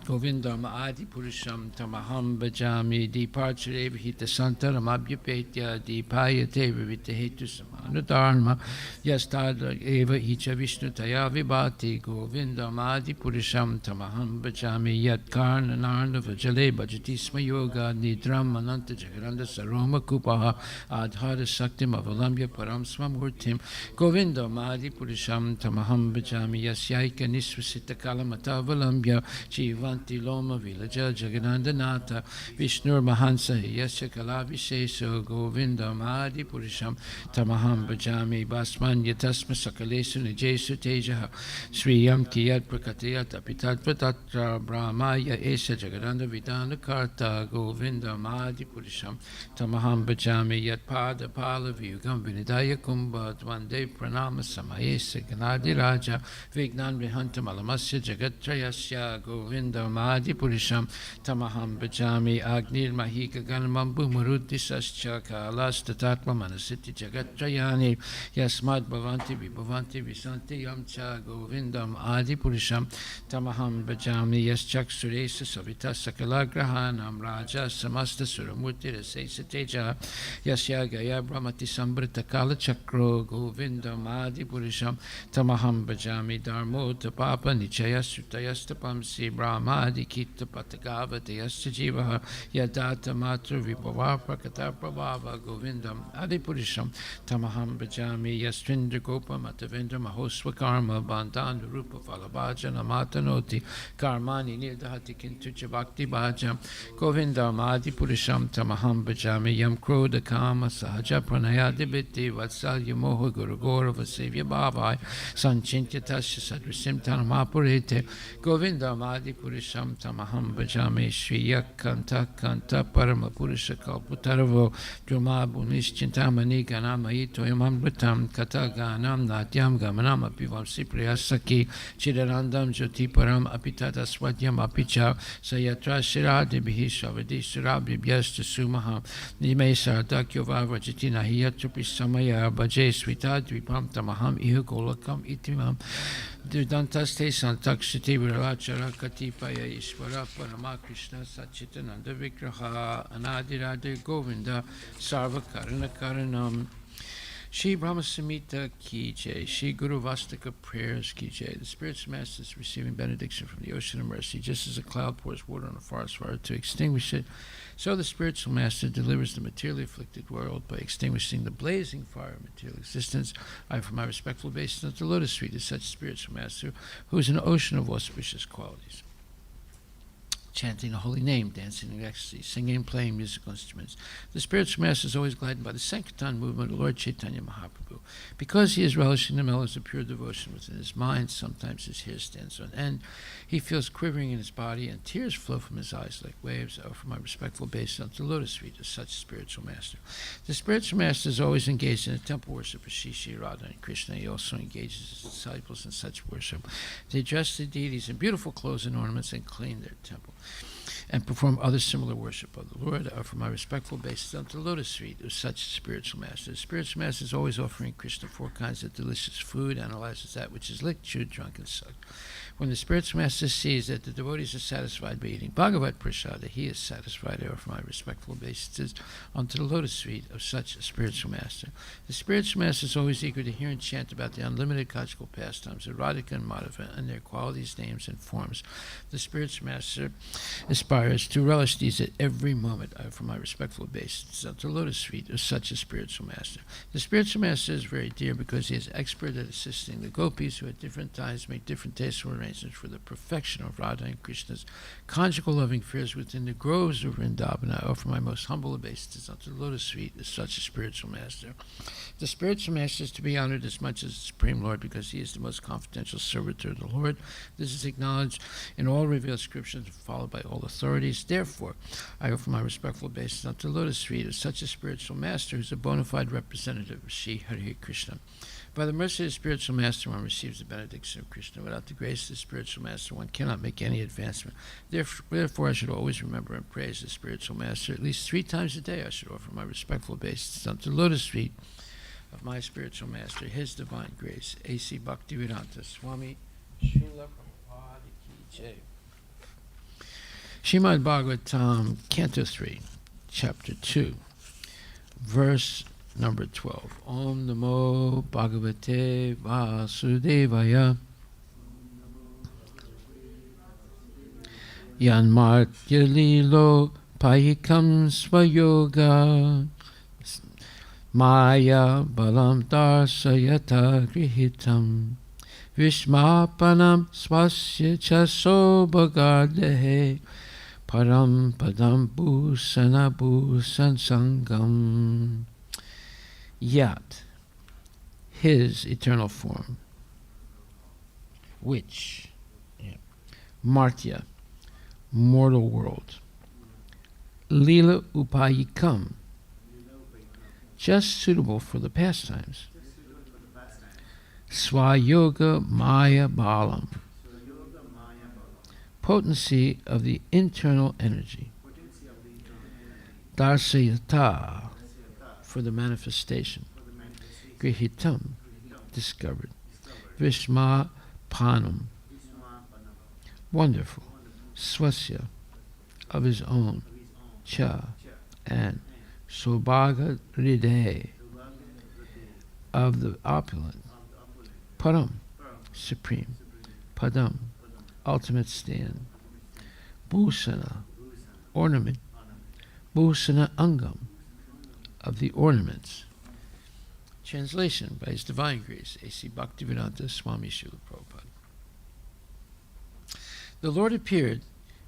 Govindam Adi Purusham Tamaham Bhajami Departure Hita Santaram Abhyapetya Dipayate Vivita Hetu Samana Dharma Yastada Eva Hicha Vishnu Taya Vibhati Govindam Adi Purusham Tamaham Bhajami Yat Karna Narna Vajale Bhajati Sma Yoga Nidram Ananta Jagaranda Saroma Kupaha Adhara Saktim Avalamya Param Swamurtim Govindam Adi Purusham Tamaham Bhajami Yasyaika Visvasita Kalamata Valambya Jivanti Loma Vilaja Jagadandanata Vishnur Mahansa Yasya Kalavisheso Govindam Adi Purisham Tamaham Bhajami Basman Yatasma Sakalesu Nijesu Tejaha Sriyam Kiyat Prakatiyat Apitat Pratatra Brahmaya Esha Jagadanda Vidana Karta Govindam Adi Purisham Tamaham Bhajami Yat Pada Palavyugam Vinidaya Kumbha Dvande Pranama Samayesa Ganadi Raja Vignan Vihantam Alamasya Jagatrayasya Govindam Adi Purisham Tamaham Bhajami Agnir Mahika Ganamam Bumarudisascha Kalastatatma Manasiti Jagatrayani Yasmad Bhavanti Vibhavanti Visanti Yamcha Govindam Adi Purisham Tamaham Bhajami Yaschak Suresa Savita Sakalagrahanam Raja Samasta Suramurti Rasesa Teja Yasya Gaya Brahmati Sambrita Kala Chakro Govindam Adi Purisham Tamaham Bhajami Dharmo Tapapa Nichaya Sutayastapamsi Brahmadi Kita Patagava Teyasta Jivaha Yadata Matra Vibhava Prakata Prabhava Govindam Adi Purisham Tamaham Bhajami Yastrindra Gopa Matavendra Mahoswa Karma Bandhan Rupa Falabhaja Namatanoti Karmani Nirdahati Kintucha Bhakti Bhaja Govindam Adi Purisham Tamaham Bhajami Yam Krodha Kama Sahaja Pranaya Dibiti Vatsalya Moha Guru Gaurava Sevya Bhavai Sanchintya Tasya Sadrisim Tanamapurite Govindam Adi Purisham Tamaham Bhajami Shri Yakanta Kanta Parama Purusha Kalputaravo Druma Bunischintamani Ganamai Toyamamritam Kata Ganam Natyam Gamanam Apivam Sipriyasaki Chidarandam Jyoti Param Apitata Swadyam Apicha Sayatra Shiradibihi Shavadi Surabhibhyasta Sumaha Nime Sardakyo Vavajitina Hiyatrupi Samaya Bhaje Svita Dvipam Tamaham Ihu Golakam Itimam Dudantaste Santakshiti Virachara Katipaya Ishvara Parama Krishna Sachitananda Vigraha Anadirade Govinda Sarva Karana Karanam Shri Brahma Samhita Ki Jai, Shri Guru Vastika Prayers Ki Jai. The Spiritual Master is receiving benediction from the ocean of mercy. Just as a cloud pours water on a forest fire to extinguish it, so the Spiritual Master delivers the materially afflicted world by extinguishing the blazing fire of material existence. I, for my respectful obeisance at the lotus feet of such Spiritual Master, who is an ocean of auspicious qualities, chanting the holy name, dancing in ecstasy, singing and playing musical instruments. The Spiritual Master is always gladdened by the Sankirtan movement of Lord Chaitanya Mahaprabhu. Because he is relishing the mellows of pure devotion within his mind, sometimes his hair stands on end, he feels quivering in his body, and tears flow from his eyes like waves. I offer my respectful obeisance to the lotus feet of such Spiritual Master. The Spiritual Master is always engaged in the temple worship of Shri Radha and Krishna. He also engages his disciples in such worship. They dress the deities in beautiful clothes and ornaments and clean their temple, and perform other similar worship of the Lord. I offer my respectful obeisance unto the lotus feet of such Spiritual Master. The Spiritual Master is always offering Krishna 4 kinds of delicious food, analyzes that which is licked, chewed, drunk, and sucked. When the Spiritual Master sees that the devotees are satisfied by eating Bhagavat Prasada, he is satisfied. I offer my respectful obeisances unto the lotus feet of such a Spiritual Master. The Spiritual Master is always eager to hear and chant about the unlimited conjugal pastimes of Radhika and Madhava and their qualities, names, and forms. The Spiritual Master aspires to relish these at every moment. I offer my respectful obeisance unto the lotus feet of such a Spiritual Master. The Spiritual Master is very dear because he is expert at assisting the gopis who at different times make different tasteful arrangements for the perfection of Radha and Krishna's conjugal loving affairs within the groves of Vrindavana. I offer my most humble obeisances unto the lotus feet of such a Spiritual Master. The Spiritual Master is to be honored as much as the Supreme Lord because he is the most confidential servitor of the Lord. This is acknowledged in all revealed scriptures and followed by all authorities. Therefore, I offer my respectful obeisance unto the lotus feet of such a Spiritual Master who is a bona fide representative of Sri Hare Krishna. By the mercy of the Spiritual Master, one receives the benediction of Krishna. Without the grace of the Spiritual Master, one cannot make any advancement. Therefore, I should always remember and praise the Spiritual Master. At least 3 times a day, I should offer my respectful obeisance unto the lotus feet of my Spiritual Master, His Divine Grace, A.C. Bhaktivedanta Swami Srila Prabhupada Ki Jai. Srimad Bhagavatam, Canto 3, Chapter 2, Verse number 12. Om Namo Bhagavate Vasudevaya Yanmartya Lilo Payikam Svayoga Maya Balam Darsayata Grihitam Vishmapanam swasya chaso bagadehe param padam bhusana bhusan sangam. Yat, his eternal form, which, Martya, mortal world, Lila upayikam, just suitable for the pastimes, Swayoga Maya Balam, potency of the internal energy, Darsayata, for the manifestation, Grihitam, discovered, Vishma Panam, wonderful, Swasya, of his own, Cha, and Sobhaga Hriday, of the opulent, Param, supreme, Padam, ultimate stand, Bhusana, ornament, Bhusana Angam, of the ornaments. Translation by His Divine Grace, A.C. Bhaktivedanta Swami Srila Prabhupada. The Lord appeared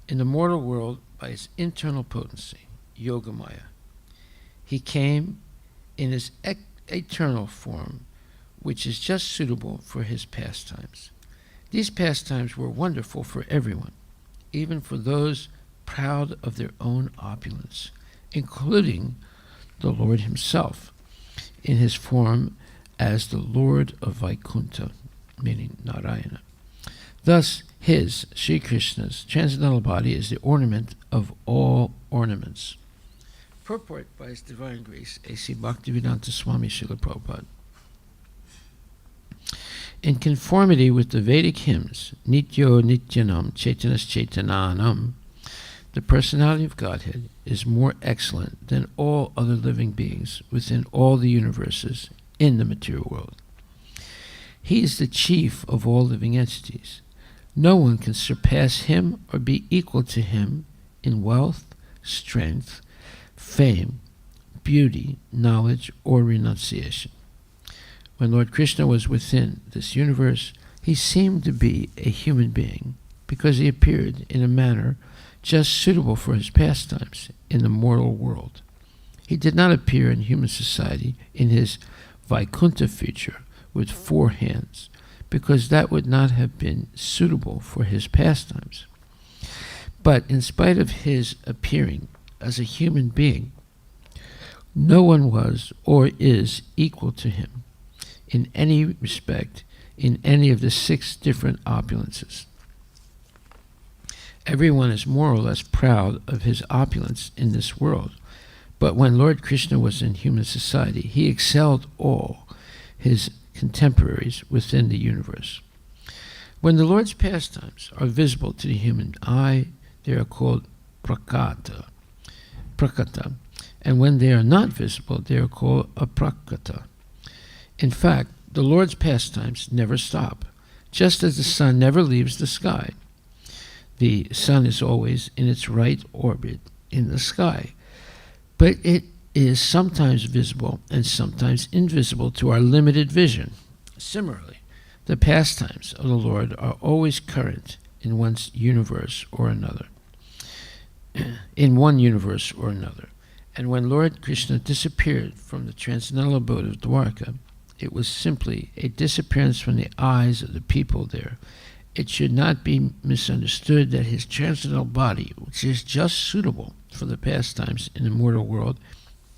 in the mortal world by His internal potency, Yogamaya. He came in His eternal form, which is just suitable for His pastimes. These pastimes were wonderful for everyone, even for those proud of their own opulence, including the Lord Himself, in His form as the Lord of Vaikuntha, meaning Narayana. Thus, His, Sri Krishna's, transcendental body is the ornament of all ornaments. Purport by His Divine Grace, A.C. Bhaktivedanta Swami Srila Prabhupada. In conformity with the Vedic hymns, Nityo Nityanam Chaitanas Chaitananam, the personality of Godhead is more excellent than all other living beings within all the universes in the material world. He is the chief of all living entities. No one can surpass Him or be equal to Him in wealth, strength, fame, beauty, knowledge, or renunciation. When Lord Krishna was within this universe, He seemed to be a human being because He appeared in a manner just suitable for His pastimes in the mortal world. He did not appear in human society in His Vaikuntha feature with 4 hands, because that would not have been suitable for His pastimes. But in spite of His appearing as a human being, no one was or is equal to Him in any respect in any of the 6 different opulences. Everyone is more or less proud of his opulence in this world, but when Lord Krishna was in human society, He excelled all His contemporaries within the universe. When the Lord's pastimes are visible to the human eye, they are called prakata, and when they are not visible, they are called aprakata. In fact, the Lord's pastimes never stop, just as the sun never leaves the sky. The sun is always in its right orbit in the sky, but it is sometimes visible and sometimes invisible to our limited vision. Similarly, the pastimes of the Lord are always current in one universe or another. And when Lord Krishna disappeared from the transcendental abode of Dwarka, it was simply a disappearance from the eyes of the people there. It should not be misunderstood that His transcendental body, which is just suitable for the pastimes in the mortal world,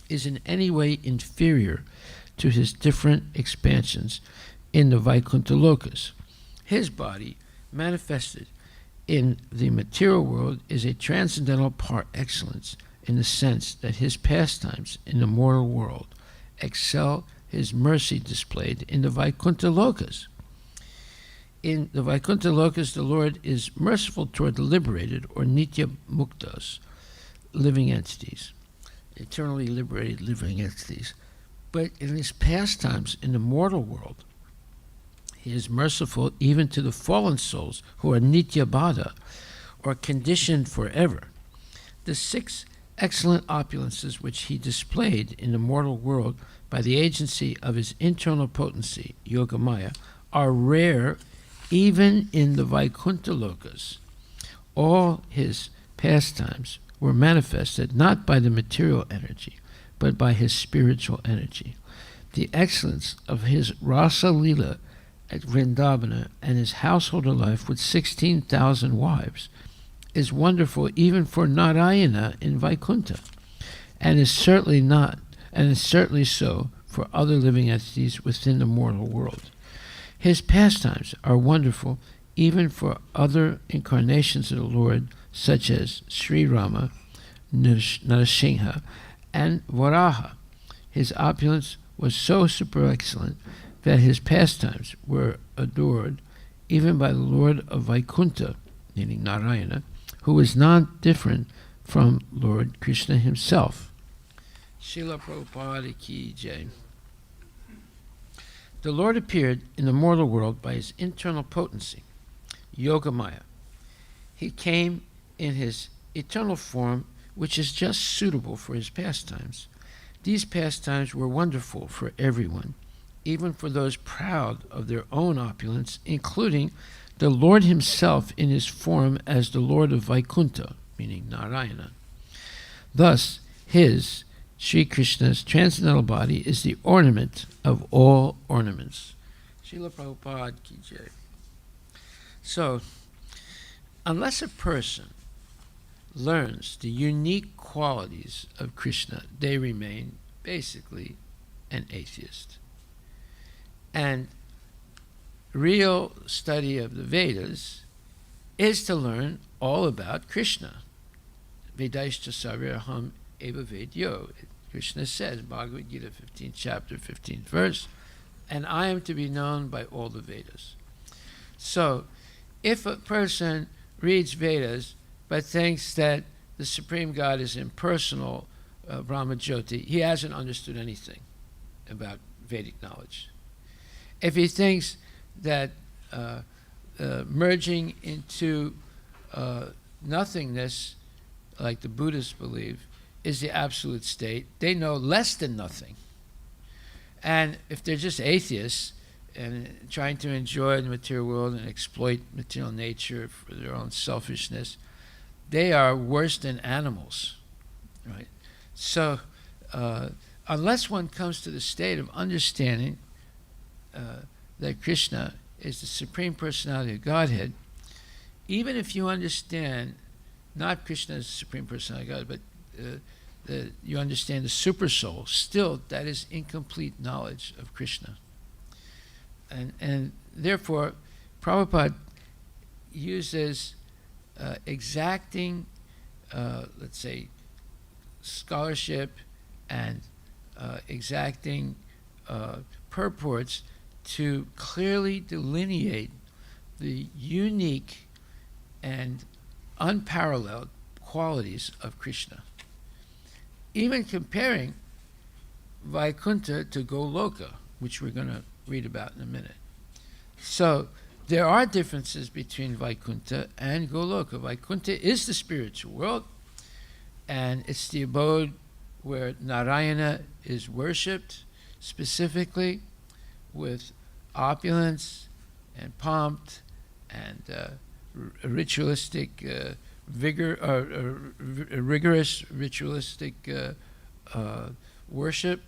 is in any way inferior to His different expansions in the Vaikuntha lokas. His body, manifested in the material world, is a transcendental par excellence in the sense that His pastimes in the mortal world excel His mercy displayed in the Vaikuntha lokas. In the Vaikuntha lokas, the Lord is merciful toward the liberated, or nitya muktas, living entities, eternally liberated living entities. But in His pastimes in the mortal world, He is merciful even to the fallen souls who are nitya bada, or conditioned forever. The 6 excellent opulences which He displayed in the mortal world by the agency of His internal potency, Yogamaya, are rare even in the Vaikuntha Lokas, all his pastimes were manifested not by the material energy, but by his spiritual energy. The excellence of his Rasa Leela at Vrindavana and his householder life with 16,000 wives is wonderful even for Narayana in Vaikuntha, and is certainly so for other living entities within the mortal world. His pastimes are wonderful even for other incarnations of the Lord, such as Sri Rama, Narasingha, and Varaha. His opulence was so super excellent that his pastimes were adored even by the Lord of Vaikuntha, meaning Narayana, who was not different from Lord Krishna himself. Srila Prabhupada ki jai. The Lord appeared in the mortal world by his internal potency, Yogamaya. He came in his eternal form, which is just suitable for his pastimes. These pastimes were wonderful for everyone, even for those proud of their own opulence, including the Lord himself in his form as the Lord of Vaikuntha, meaning Narayana. Thus, his, Sri Krishna's transcendental body is the ornament of all ornaments. Srila Prabhupada ki jai. So, unless a person learns the unique qualities of Krishna, they remain basically an atheist. And real study of the Vedas is to learn all about Krishna. Vedaishta Saviraham Eva Vedyo. Krishna says, Bhagavad Gita 15th chapter, 15th verse, and I am to be known by all the Vedas. So, if a person reads Vedas but thinks that the Supreme God is impersonal, Brahma Jyoti, he hasn't understood anything about Vedic knowledge. If he thinks that merging into nothingness, like the Buddhists believe, is the absolute state, they know less than nothing. And if they're just atheists and trying to enjoy the material world and exploit material nature for their own selfishness, they are worse than animals, right? So unless one comes to the state of understanding that Krishna is the Supreme Personality of Godhead, even if you understand not Krishna as the Supreme Personality of God, but you understand the super soul, still that is incomplete knowledge of Krishna. And therefore, Prabhupada uses exacting, let's say, scholarship and exacting purports to clearly delineate the unique and unparalleled qualities of Krishna. Even comparing Vaikuntha to Goloka, which we're going to read about in a minute. So there are differences between Vaikuntha and Goloka. Vaikuntha is the spiritual world, and it's the abode where Narayana is worshipped, specifically with opulence and pomp and ritualistic rigorous ritualistic worship,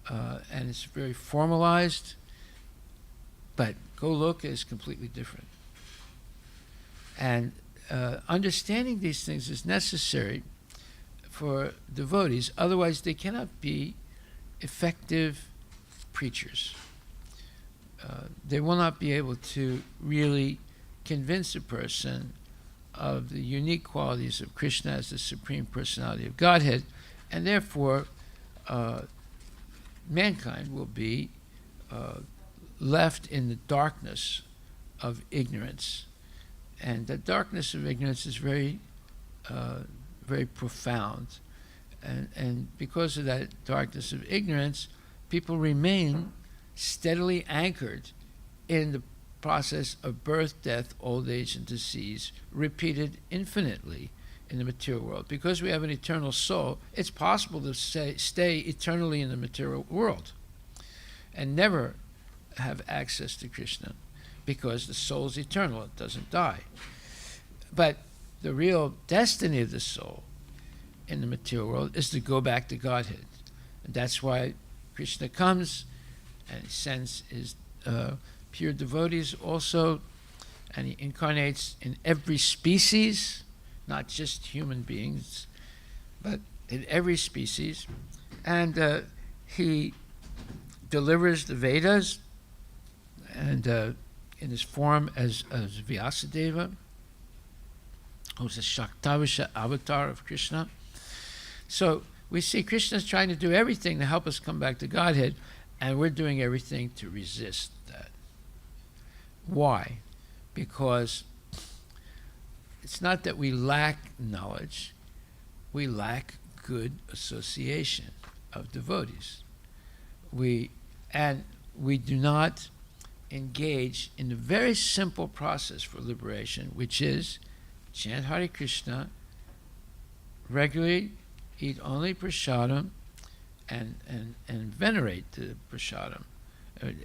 and it's very formalized. But Goloka is completely different. And understanding these things is necessary for devotees, otherwise they cannot be effective preachers. They will not be able to really convince a person of the unique qualities of Krishna as the Supreme Personality of Godhead, and therefore mankind will be left in the darkness of ignorance. And the darkness of ignorance is very profound. And because of that darkness of ignorance, people remain steadily anchored in the process of birth, death, old age, and disease, repeated infinitely in the material world. Because we have an eternal soul, it's possible to stay eternally in the material world and never have access to Krishna, because the soul is eternal, it doesn't die. But the real destiny of the soul in the material world is to go back to Godhead. And that's why Krishna comes and he sends his pure devotees also, and he incarnates in every species, not just human beings, but in every species. And he delivers the Vedas, and in his form as Vyasadeva, who's a Shaktavisha avatar of Krishna. So we see Krishna's trying to do everything to help us come back to Godhead, and we're doing everything to resist that. Why? Because it's not that we lack knowledge, we lack good association of devotees. We do not engage in the very simple process for liberation, which is chant Hare Krishna, regularly eat only prasadam, and venerate the prasadam,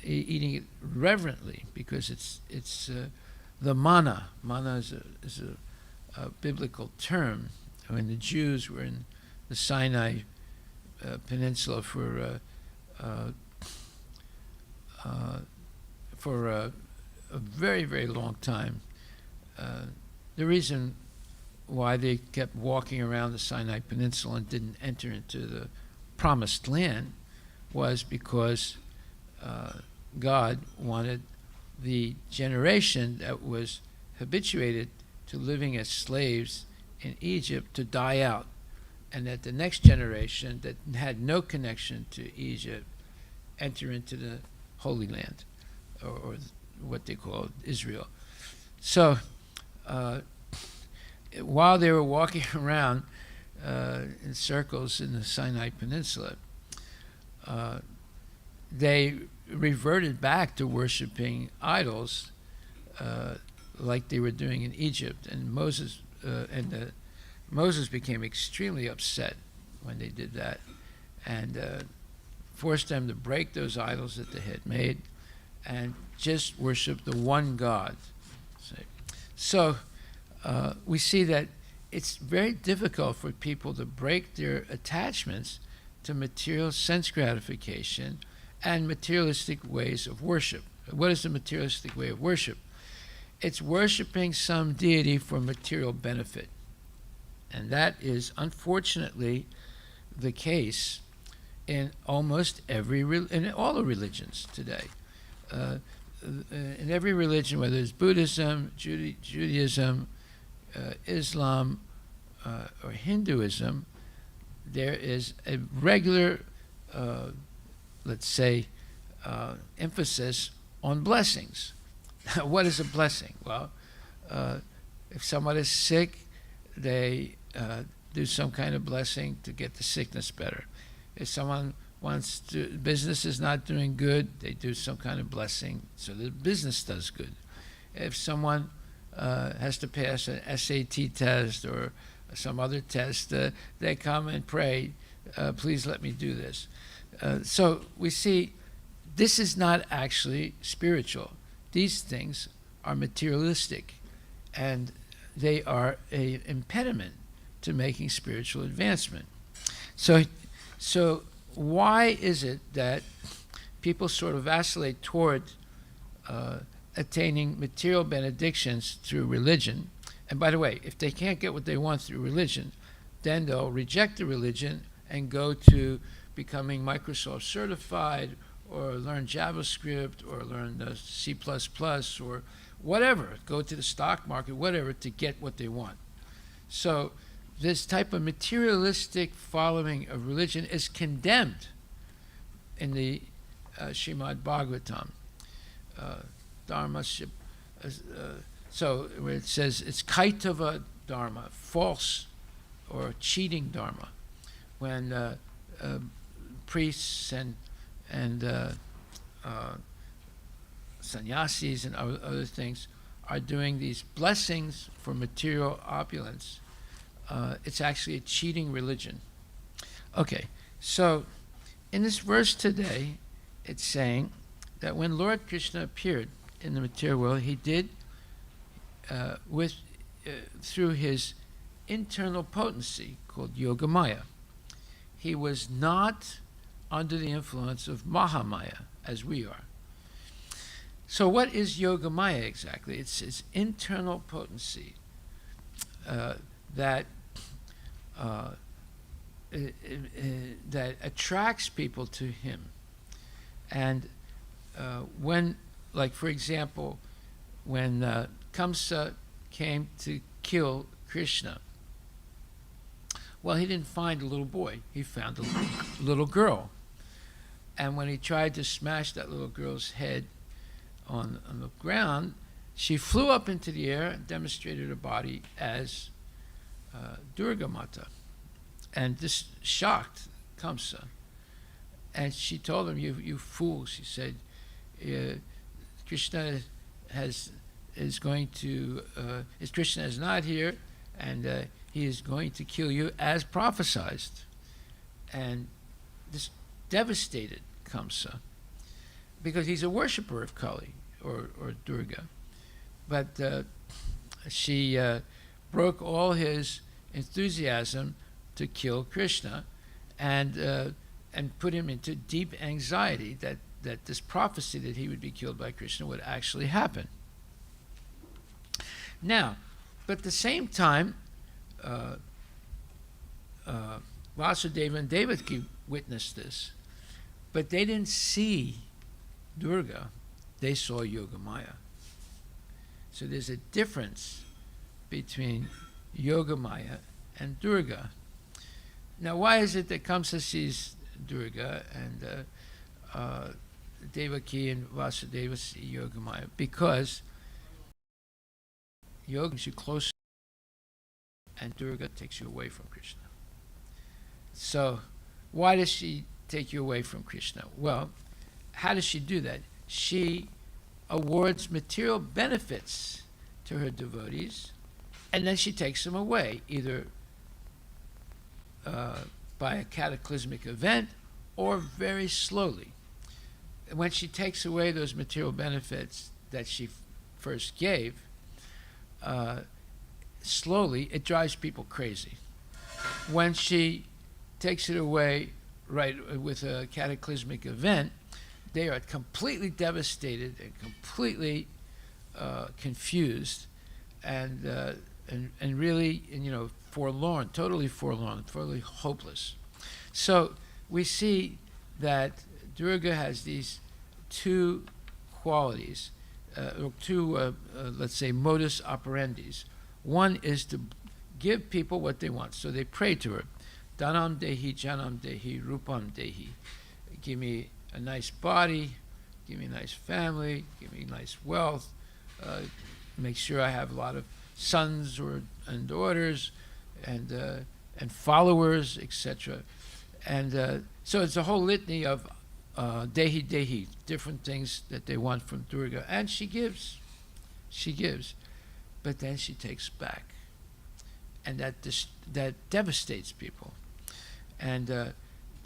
eating it reverently, because it's the mana. Mana is a biblical term. When the Jews were in the Sinai Peninsula for a very, very long time, the reason why they kept walking around the Sinai Peninsula and didn't enter into the Promised Land was because God wanted the generation that was habituated to living as slaves in Egypt to die out, and that the next generation that had no connection to Egypt enter into the Holy Land, or what they call Israel. So while they were walking around in circles in the Sinai Peninsula, they reverted back to worshiping idols like they were doing in Egypt. And Moses became extremely upset when they did that, and forced them to break those idols that they had made and just worship the one God. So we see that it's very difficult for people to break their attachments to material sense gratification and materialistic ways of worship. What is the materialistic way of worship? It's worshiping some deity for material benefit. And that is unfortunately the case in almost in all the religions today. In every religion, whether it's Buddhism, Judaism, Islam, or Hinduism, there is a regular, let's say, emphasis on blessings. What is a blessing? Well, if someone is sick, they do some kind of blessing to get the sickness better. If someone business is not doing good, they do some kind of blessing so the business does good. If someone has to pass an SAT test or some other test, they come and pray, please let me do this. So we see this is not actually spiritual. These things are materialistic, and they are an impediment to making spiritual advancement. So why is it that people sort of vacillate toward attaining material benedictions through religion? And by the way, if they can't get what they want through religion, then they'll reject the religion and go to becoming Microsoft certified, or learn JavaScript, or learn the C++, or whatever, go to the stock market, whatever, to get what they want. So this type of materialistic following of religion is condemned in the Srimad Bhagavatam. Dharma, so where it says it's kaitava dharma, false or cheating dharma, when priests and sannyasis and other things are doing these blessings for material opulence, it's actually a cheating religion. Okay, so in this verse today, it's saying that when Lord Krishna appeared in the material world, he did through his internal potency called Yogamaya. He was not under the influence of Mahamaya as we are. So what is Yogamaya exactly? It's his internal potency that attracts people to him. And when, like for example, when Kamsa came to kill Krishna, well, he didn't find a little boy, he found a little girl. And when he tried to smash that little girl's head on the ground, she flew up into the air and demonstrated her body as Durga Mata. And this shocked Kamsa. And she told him, you fool, she said, Krishna Krishna is not here, and he is going to kill you as prophesied. And this devastated Kamsa, because he's a worshiper of Kali or Durga. But she broke all his enthusiasm to kill Krishna, and put him into deep anxiety that this prophecy that he would be killed by Krishna would actually happen. Now, but at the same time, Vasudeva and Devaki witnessed this, but they didn't see Durga, they saw Yogamaya. So there's a difference between Yogamaya and Durga. Now, why is it that Kamsa sees Durga and Devaki and Vasudeva see Yogamaya? Because Yoga brings you closer, and Durga takes you away from Krishna. So, why does she take you away from Krishna? Well, how does she do that? She awards material benefits to her devotees, and then she takes them away, either by a cataclysmic event or very slowly. When she takes away those material benefits that she first gave, slowly, it drives people crazy. When she takes it away right with a cataclysmic event, they are completely devastated and completely confused, and really, forlorn, totally hopeless. So we see that Durga has these two qualities, let's say, modus operandis. One is to give people what they want. So they pray to her, Dhanam Dehi, Janam Dehi, Rupam Dehi. Give me a nice body, give me a nice family, give me nice wealth, make sure I have a lot of sons and daughters and followers, etc. And so it's a whole litany of Dehi Dehi, different things that they want from Durga. And she gives, but then she takes back. And that devastates people. And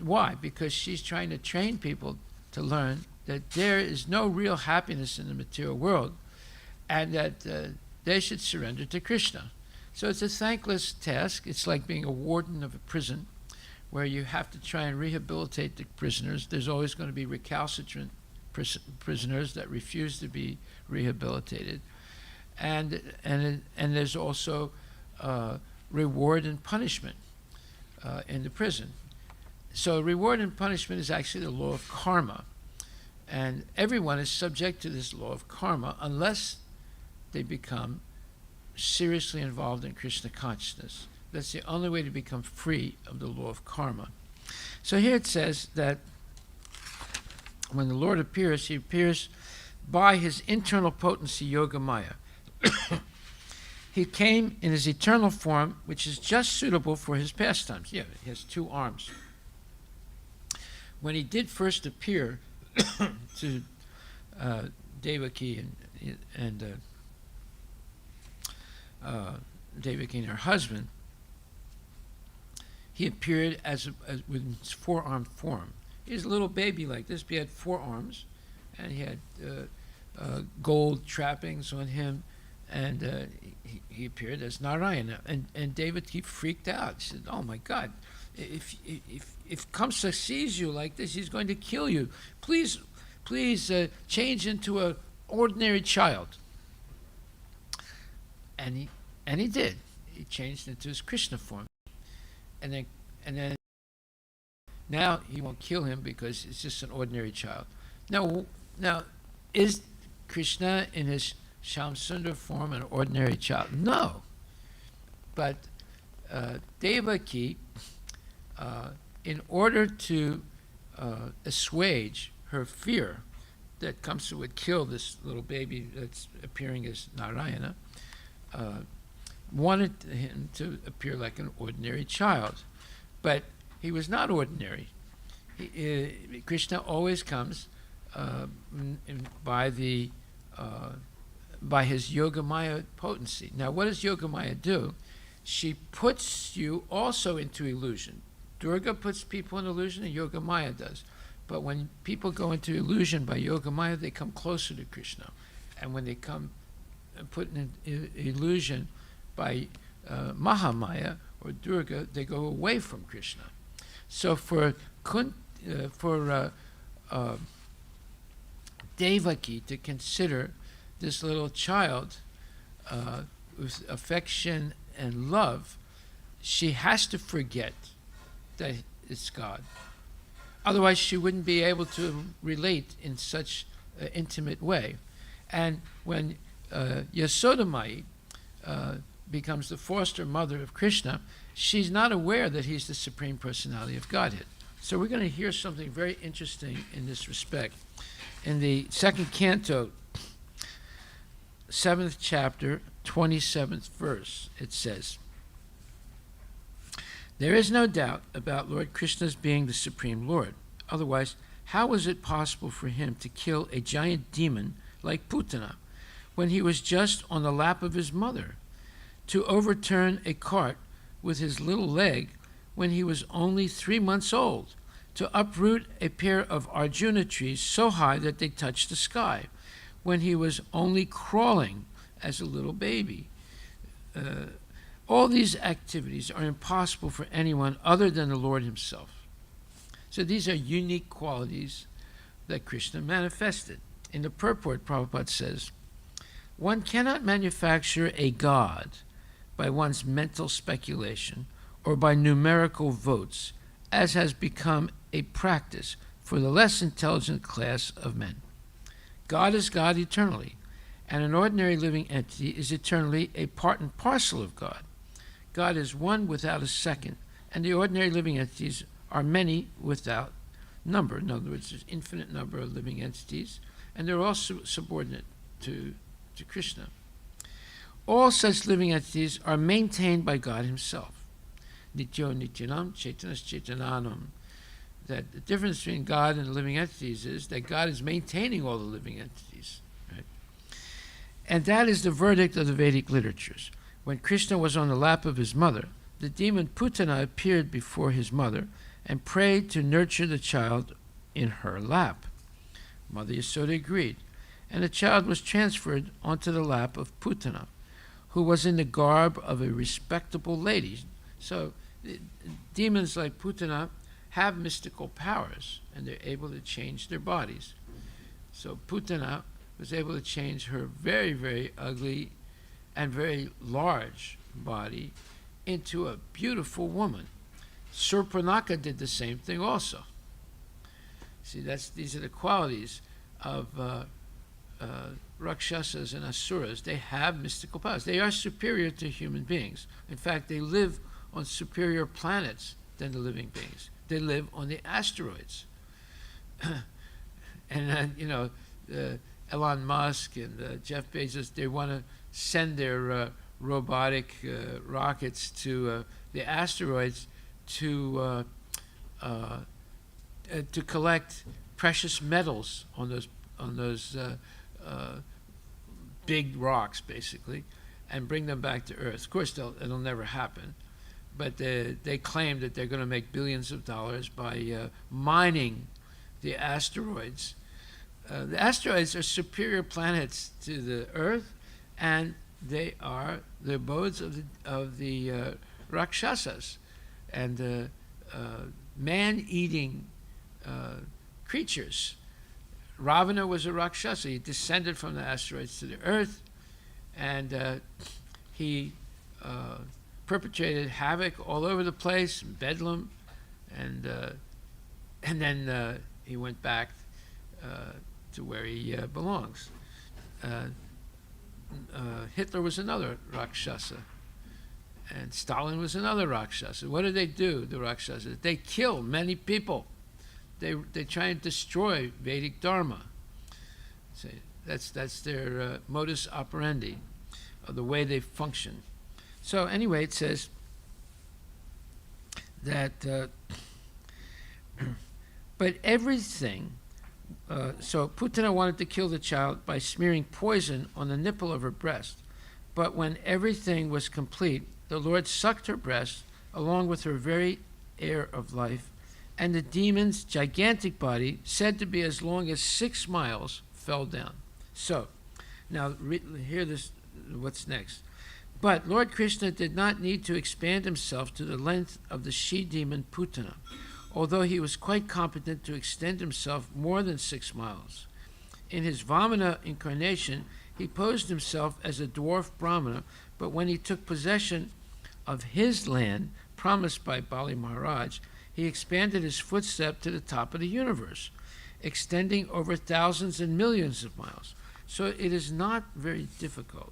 why? Because she's trying to train people to learn that there is no real happiness in the material world, and that they should surrender to Krishna. So it's a thankless task. It's like being a warden of a prison, where you have to try and rehabilitate the prisoners. There's always going to be recalcitrant prisoners that refuse to be rehabilitated, and there's also reward and punishment in the prison. So reward and punishment is actually the law of karma, and everyone is subject to this law of karma unless they become seriously involved in Krishna consciousness. That's the only way to become free of the law of karma. So here it says that when the Lord appears, he appears by his internal potency, Yogamaya. He came in his eternal form, which is just suitable for his pastimes. Yeah, he has two arms. When he did first appear to Devaki and Devaki and her husband, he appeared with his four-armed form. He was a little baby like this, but he had four arms, and he had gold trappings on him, and he appeared as Narayana. And Devaki freaked out. He said, "Oh my God, if Kamsa sees you like this, he's going to kill you. Please change into an ordinary child." And he did. He changed into his Krishna form, and then now he won't kill him because it's just an ordinary child. Now is Krishna in his Shamsundar form an ordinary child? No. But Devaki, in order to assuage her fear that Kamsa would kill this little baby that's appearing as Narayana, wanted him to appear like an ordinary child. But he was not ordinary. Krishna always comes by his Yogamaya potency. Now, what does Yogamaya do? She puts you also into illusion. Durga puts people in illusion, and Yogamaya does. But when people go into illusion by Yogamaya, they come closer to Krishna. And when they come put in illusion by Mahamaya or Durga, they go away from Krishna. So for Devaki to consider this little child with affection and love, she has to forget that it's God. Otherwise, she wouldn't be able to relate in such an intimate way. And when Yasodamai becomes the foster mother of Krishna, she's not aware that he's the Supreme Personality of Godhead. So we're going to hear something very interesting in this respect. In the second canto, 7th chapter, 27th verse, it says, "There is no doubt about Lord Krishna's being the Supreme Lord. Otherwise, how was it possible for him to kill a giant demon like Putana when he was just on the lap of his mother, to overturn a cart with his little leg when he was only 3 months old, to uproot a pair of Arjuna trees so high that they touched the sky, when he was only crawling as a little baby. All these activities are impossible for anyone other than the Lord himself." So these are unique qualities that Krishna manifested. In the purport, Prabhupada says, "One cannot manufacture a god by one's mental speculation or by numerical votes, as has become a practice for the less intelligent class of men. God is God eternally, and an ordinary living entity is eternally a part and parcel of God. God is one without a second, and the ordinary living entities are many without number." In other words, there's infinite number of living entities, and they're also subordinate to Krishna. All such living entities are maintained by God himself. Nityo Nityanam Chaitanas Chaitananam. That the difference between God and the living entities is that God is maintaining all the living entities. Right? And that is the verdict of the Vedic literatures. When Krishna was on the lap of his mother, the demon Putana appeared before his mother and prayed to nurture the child in her lap. Mother Yasoda agreed, and the child was transferred onto the lap of Putana, who was in the garb of a respectable lady. So demons like Putana have mystical powers, and they're able to change their bodies. So Putana was able to change her very, very ugly and very large body into a beautiful woman. Surpanaka did the same thing also. See, these are the qualities of Rakshasas and Asuras. They have mystical powers. They are superior to human beings. In fact, they live on superior planets than the living beings. They live on the asteroids. And Elon Musk and Jeff Bezos, they want to send their robotic rockets to the asteroids to collect precious metals on those big rocks, basically, and bring them back to Earth. Of course, it'll never happen, but they claim that they're going to make billions of dollars by mining the asteroids the asteroids are superior planets to the Earth, and they are the abodes of the Rakshasas, and man-eating creatures. Ravana was a Rakshasa. He descended from the asteroids to the Earth, and he perpetrated havoc all over the place, Bedlam, and then he went back to where he belongs. Hitler was another Rakshasa, and Stalin was another Rakshasa. What did they do, the Rakshasas? They kill many people. They try and destroy Vedic Dharma. So that's their modus operandi, or the way they function. So anyway, it says that, but everything. So Putana wanted to kill the child by smearing poison on the nipple of her breast. But when everything was complete, the Lord sucked her breast along with her very air of life, and the demon's gigantic body, said to be as long as 6 miles, fell down. So, now hear this, what's next. But Lord Krishna did not need to expand himself to the length of the she-demon Putana, although he was quite competent to extend himself more than 6 miles. In his Vamana incarnation, he posed himself as a dwarf Brahmana, but when he took possession of his land, promised by Bali Maharaj, he expanded his footstep to the top of the universe, extending over thousands and millions of miles. So it is not very difficult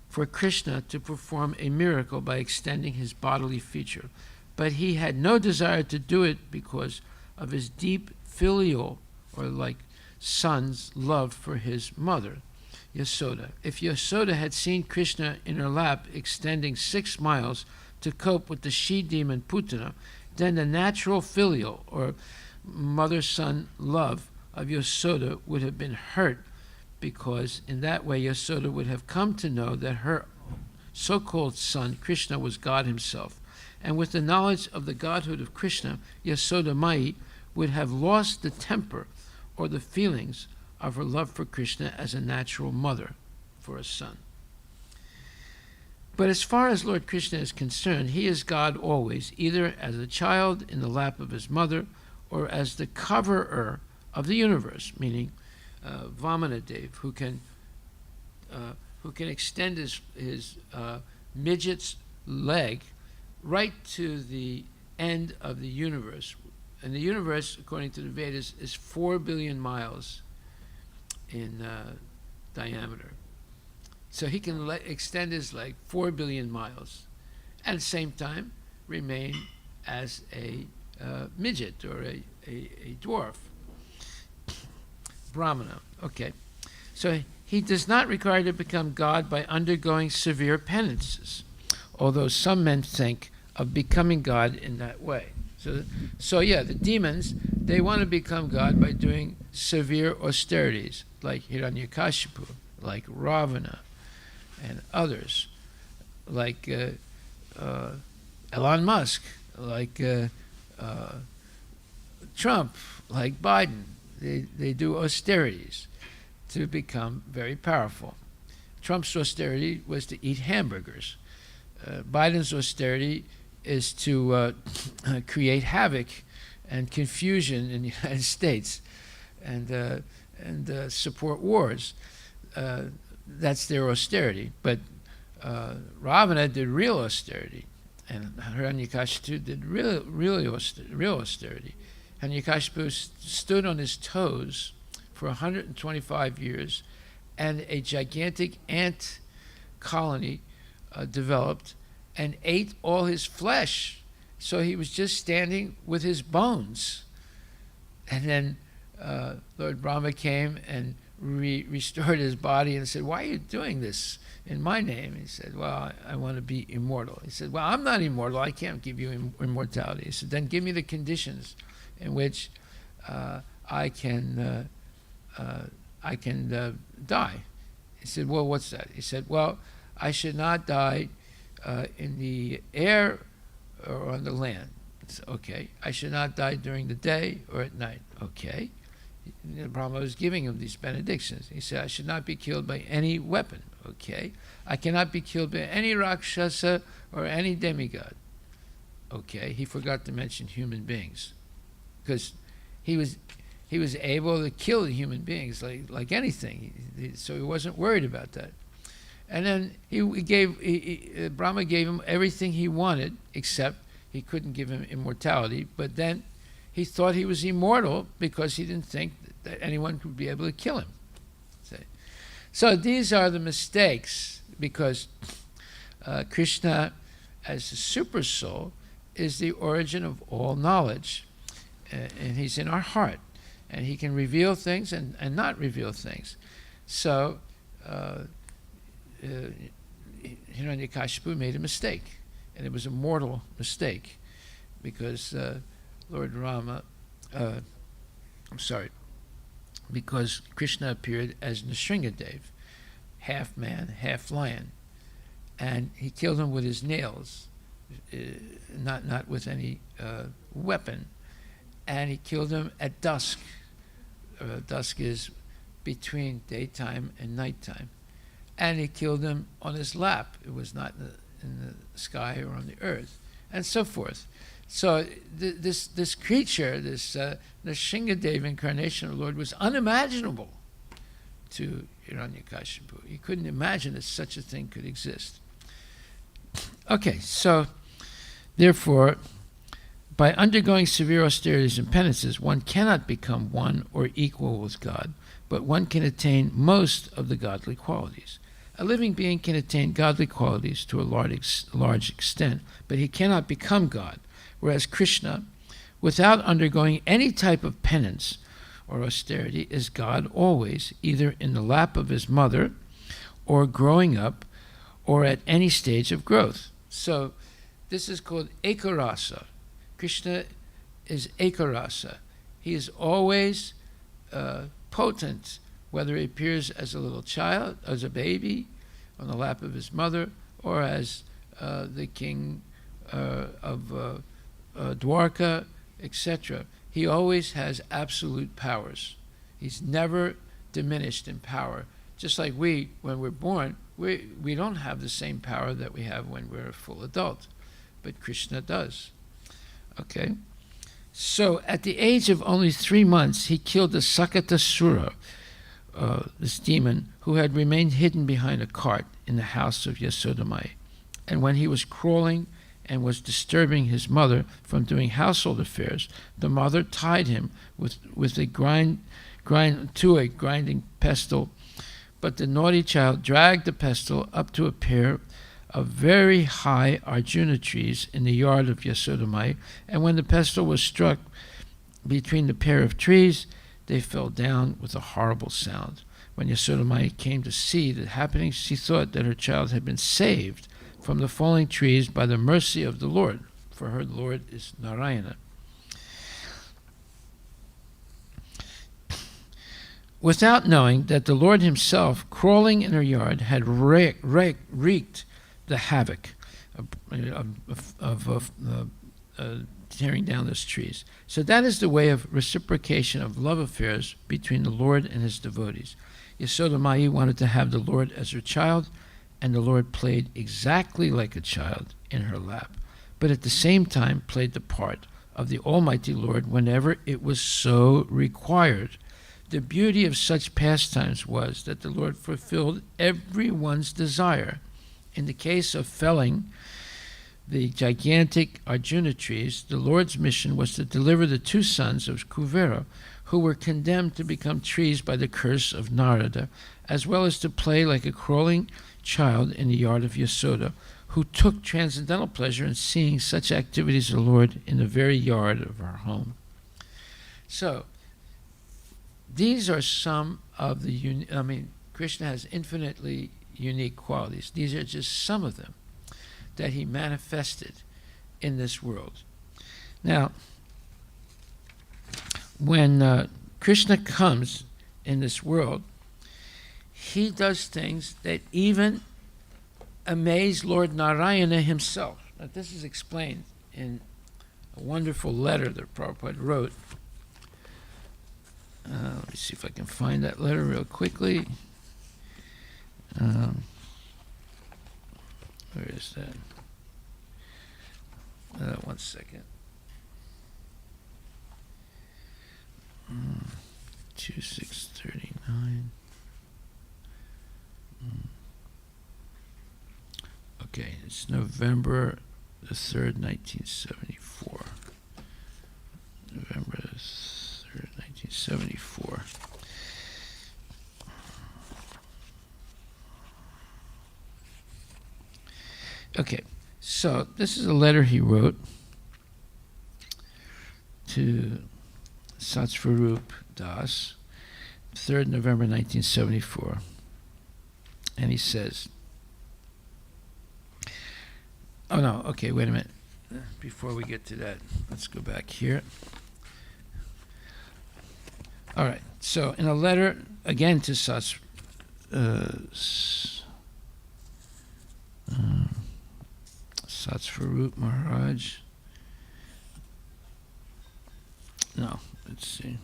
for Krishna to perform a miracle by extending his bodily feature. But he had no desire to do it because of his deep filial, or like son's, love for his mother, Yasoda. If Yasoda had seen Krishna in her lap extending 6 miles to cope with the she-demon Putana, then the natural filial, or mother-son love of Yasoda would have been hurt, because in that way Yasoda would have come to know that her so-called son, Krishna, was God himself. And with the knowledge of the godhood of Krishna, Yasoda Mai would have lost the temper or the feelings of her love for Krishna as a natural mother for a son. But as far as Lord Krishna is concerned, he is God always, either as a child in the lap of his mother or as the coverer of the universe, meaning Vamanadev, who can extend his midget's leg right to the end of the universe. And the universe, according to the Vedas, is 4 billion miles in diameter. So he can extend his leg 4 billion miles, and at the same time remain as a midget or a dwarf. Brahmana. Okay. So he does not require to become God by undergoing severe penances, although some men think of becoming God in that way. So yeah, the demons, they want to become God by doing severe austerities, like Hiranyakashipu, like Ravana, and others, like Elon Musk, like Trump, like Biden. They do austerities to become very powerful. Trump's austerity was to eat hamburgers. Biden's austerity is to create havoc and confusion in the United States and support wars. That's their austerity. But Ravana did real austerity, and Hiranyakashipu did real austerity. Hiranyakashipu stood on his toes for 125 years, and a gigantic ant colony developed and ate all his flesh. So he was just standing with his bones. And then Lord Brahma came and restored his body and said, "Why are you doing this in my name?" He said, "Well, I want to be immortal." He said, "Well, I'm not immortal. I can't give you immortality." He said, "Then give me the conditions in which I can die." He said, "Well, what's that?" He said, "Well, I should not die in the air or on the land." He said, "Okay." "I should not die during the day or at night." "Okay." Brahma was giving him these benedictions. He said, I should not be killed by any weapon, okay? I cannot be killed by any Rakshasa or any demigod, okay? He forgot to mention human beings, because he was able to kill the human beings like anything, so he wasn't worried about that. And then Brahma gave him everything he wanted, except he couldn't give him immortality, but then he thought he was immortal because he didn't think that anyone could be able to kill him. So these are the mistakes, because Krishna, as a super soul, is the origin of all knowledge, and he's in our heart, and he can reveal things and not reveal things. So Hiranyakashipu made a mistake, and it was a mortal mistake, because Lord Rama, because Krishna appeared as Nrsingadev, half man, half lion, and he killed him with his nails, not with any weapon, and he killed him at dusk. Dusk is between daytime and nighttime, and he killed him on his lap. It was not in the sky or on the earth, and so forth. So this creature, this Nrsingadev incarnation of the Lord, was unimaginable to Hiranyakashipu. He couldn't imagine that such a thing could exist. Okay, so therefore, by undergoing severe austerities and penances, one cannot become one or equal with God, but one can attain most of the godly qualities. A living being can attain godly qualities to a large extent, but he cannot become God. Whereas Krishna, without undergoing any type of penance or austerity, is God always, either in the lap of his mother, or growing up, or at any stage of growth. So this is called ekarasa. Krishna is ekarasa. He is always potent, whether he appears as a little child, as a baby, on the lap of his mother, or as the king of Dwarka, etc. He always has absolute powers. He's never diminished in power. Just like we, when we're born, we don't have the same power that we have when we're a full adult, but Krishna does. Okay? So at the age of only 3 months, he killed the Sakatasura, this demon, who had remained hidden behind a cart in the house of Yasodamai. And when he was crawling and was disturbing his mother from doing household affairs, the mother tied him with a grinding pestle. But the naughty child dragged the pestle up to a pair of very high Arjuna trees in the yard of Yasodamai, and when the pestle was struck between the pair of trees, they fell down with a horrible sound. When Yasodamai came to see the happening, she thought that her child had been saved from the falling trees by the mercy of the Lord, for her Lord is Narayana. Without knowing that the Lord himself, crawling in her yard, had wreaked the havoc of tearing down those trees. So that is the way of reciprocation of love affairs between the Lord and his devotees. Yasodamai wanted to have the Lord as her child, and the Lord played exactly like a child in her lap, but at the same time played the part of the Almighty Lord whenever it was so required. The beauty of such pastimes was that the Lord fulfilled everyone's desire. In the case of felling the gigantic Arjuna trees, the Lord's mission was to deliver the 2 sons of Kuvera, who were condemned to become trees by the curse of Narada, as well as to play like a crawling child in the yard of Yasoda, who took transcendental pleasure in seeing such activities of the Lord in the very yard of her home. So, these are some of the, Krishna has infinitely unique qualities. These are just some of them that he manifested in this world. Now, when Krishna comes in this world, he does things that even amaze Lord Narayana himself. Now, this is explained in a wonderful letter that Prabhupada wrote. me see if I can find that letter real quickly. Where is that? 1 second. 2639. Okay, it's November the 3rd, 1974. November the 3rd, 1974. Okay, so this is a letter he wrote to Satsvarup Das, 3rd November 1974. And he says, oh no, okay, wait a minute. Before we get to that, let's go back here. All right, so in a letter, again to Satsvarup Maharaj. No, let's see.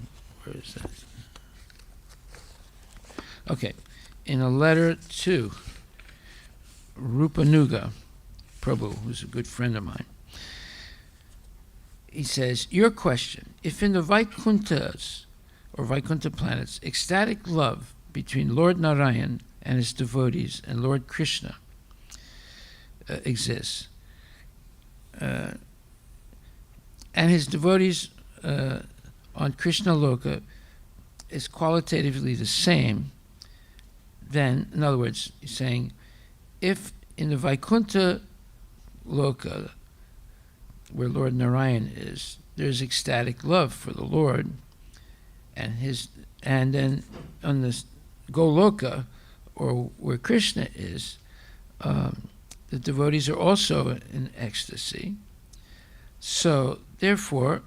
Where is that? Okay. In a letter to Rupanuga Prabhu, who's a good friend of mine, he says, your question, if in the Vaikunthas, or Vaikuntha planets, ecstatic love between Lord Narayan and his devotees and Lord Krishna exists, and his devotees on Krishna Loka is qualitatively the same, then, in other words, he's saying, if in the Vaikuntha Loka, where Lord Narayan is, there's ecstatic love for the Lord, and then on the Goloka, or where Krishna is, the devotees are also in ecstasy. So, therefore,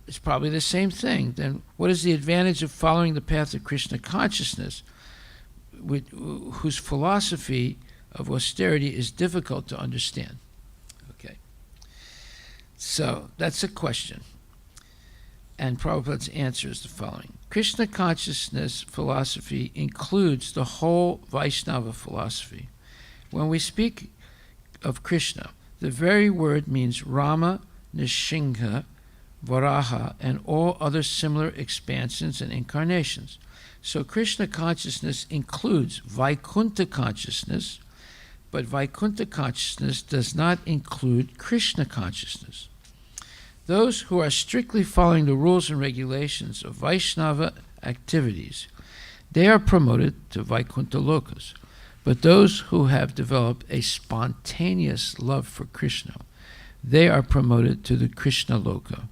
it's probably the same thing. Then what is the advantage of following the path of Krishna consciousness, whose philosophy of austerity is difficult to understand? Okay. So that's a question. And Prabhupada's answer is the following. Krishna consciousness philosophy includes the whole Vaishnava philosophy. When we speak of Krishna, the very word means Rama, Nrsimha, Varaha, and all other similar expansions and incarnations. So Krishna consciousness includes Vaikuntha consciousness, but Vaikuntha consciousness does not include Krishna consciousness. Those who are strictly following the rules and regulations of Vaishnava activities, they are promoted to Vaikuntha lokas. But those who have developed a spontaneous love for Krishna, they are promoted to the Krishna loka.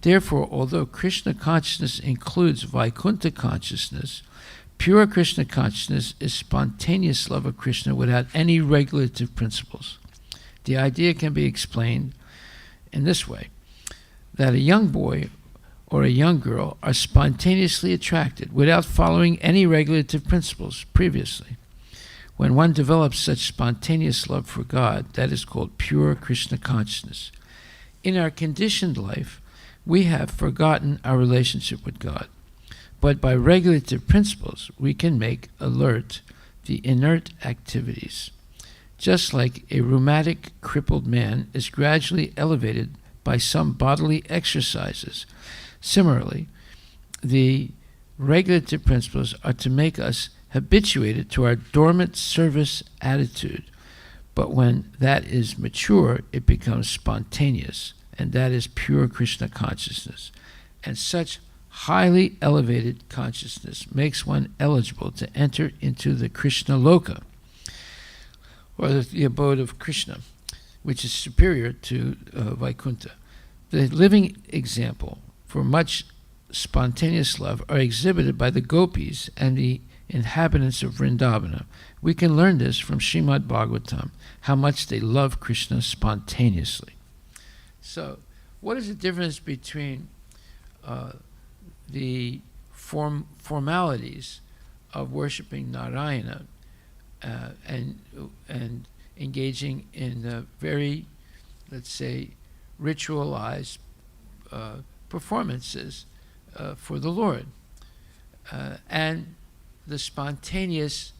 Therefore, although Krishna consciousness includes Vaikuntha consciousness, pure Krishna consciousness is spontaneous love of Krishna without any regulative principles. The idea can be explained in this way, that a young boy or a young girl are spontaneously attracted without following any regulative principles previously. When one develops such spontaneous love for God, that is called pure Krishna consciousness. In our conditioned life, we have forgotten our relationship with God. But by regulative principles, we can make alert the inert activities. Just like a rheumatic, crippled man is gradually elevated by some bodily exercises. Similarly, the regulative principles are to make us habituated to our dormant service attitude. But when that is mature, it becomes spontaneous, and that is pure Krishna consciousness. And such highly elevated consciousness makes one eligible to enter into the Krishna loka, or the abode of Krishna, which is superior to Vaikuntha. The living example for much spontaneous love are exhibited by the gopis and the inhabitants of Vrindavana. We can learn this from Srimad Bhagavatam, how much they love Krishna spontaneously. So, what is the difference between the formalities of worshiping Narayana and engaging in the very, let's say, ritualized performances for the Lord? and the spontaneous,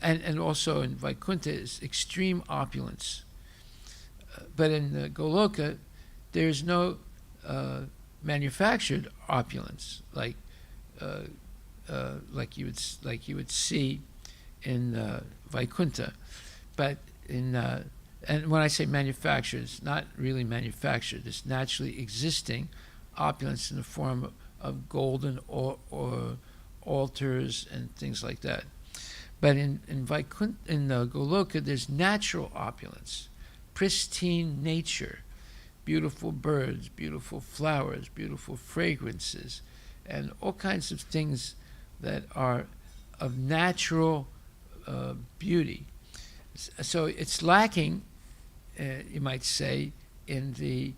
and also in Vaikuntha is extreme opulence. But in Goloka, there's no manufactured opulence like you would see in Vaikuntha. But and when I say manufactured, it's not really manufactured. It's naturally existing opulence in the form of golden or altars and things like that. But in Vaikuntha, in Goloka, there's natural opulence, pristine nature, beautiful birds, beautiful flowers, beautiful fragrances, and all kinds of things that are of natural beauty. So it's lacking, you might say, in the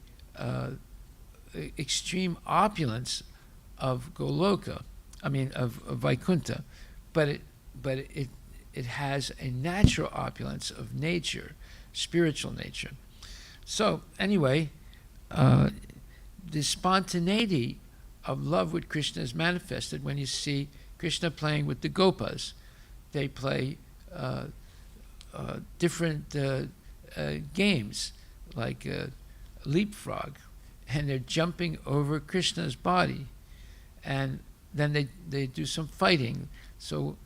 extreme opulence of Goloka, of Vaikuntha, but it has a natural opulence of nature, spiritual nature. So anyway, the spontaneity of love with Krishna is manifested when you see Krishna playing with the gopas. They play different games like leapfrog, and they're jumping over Krishna's body, and then they do some fighting. So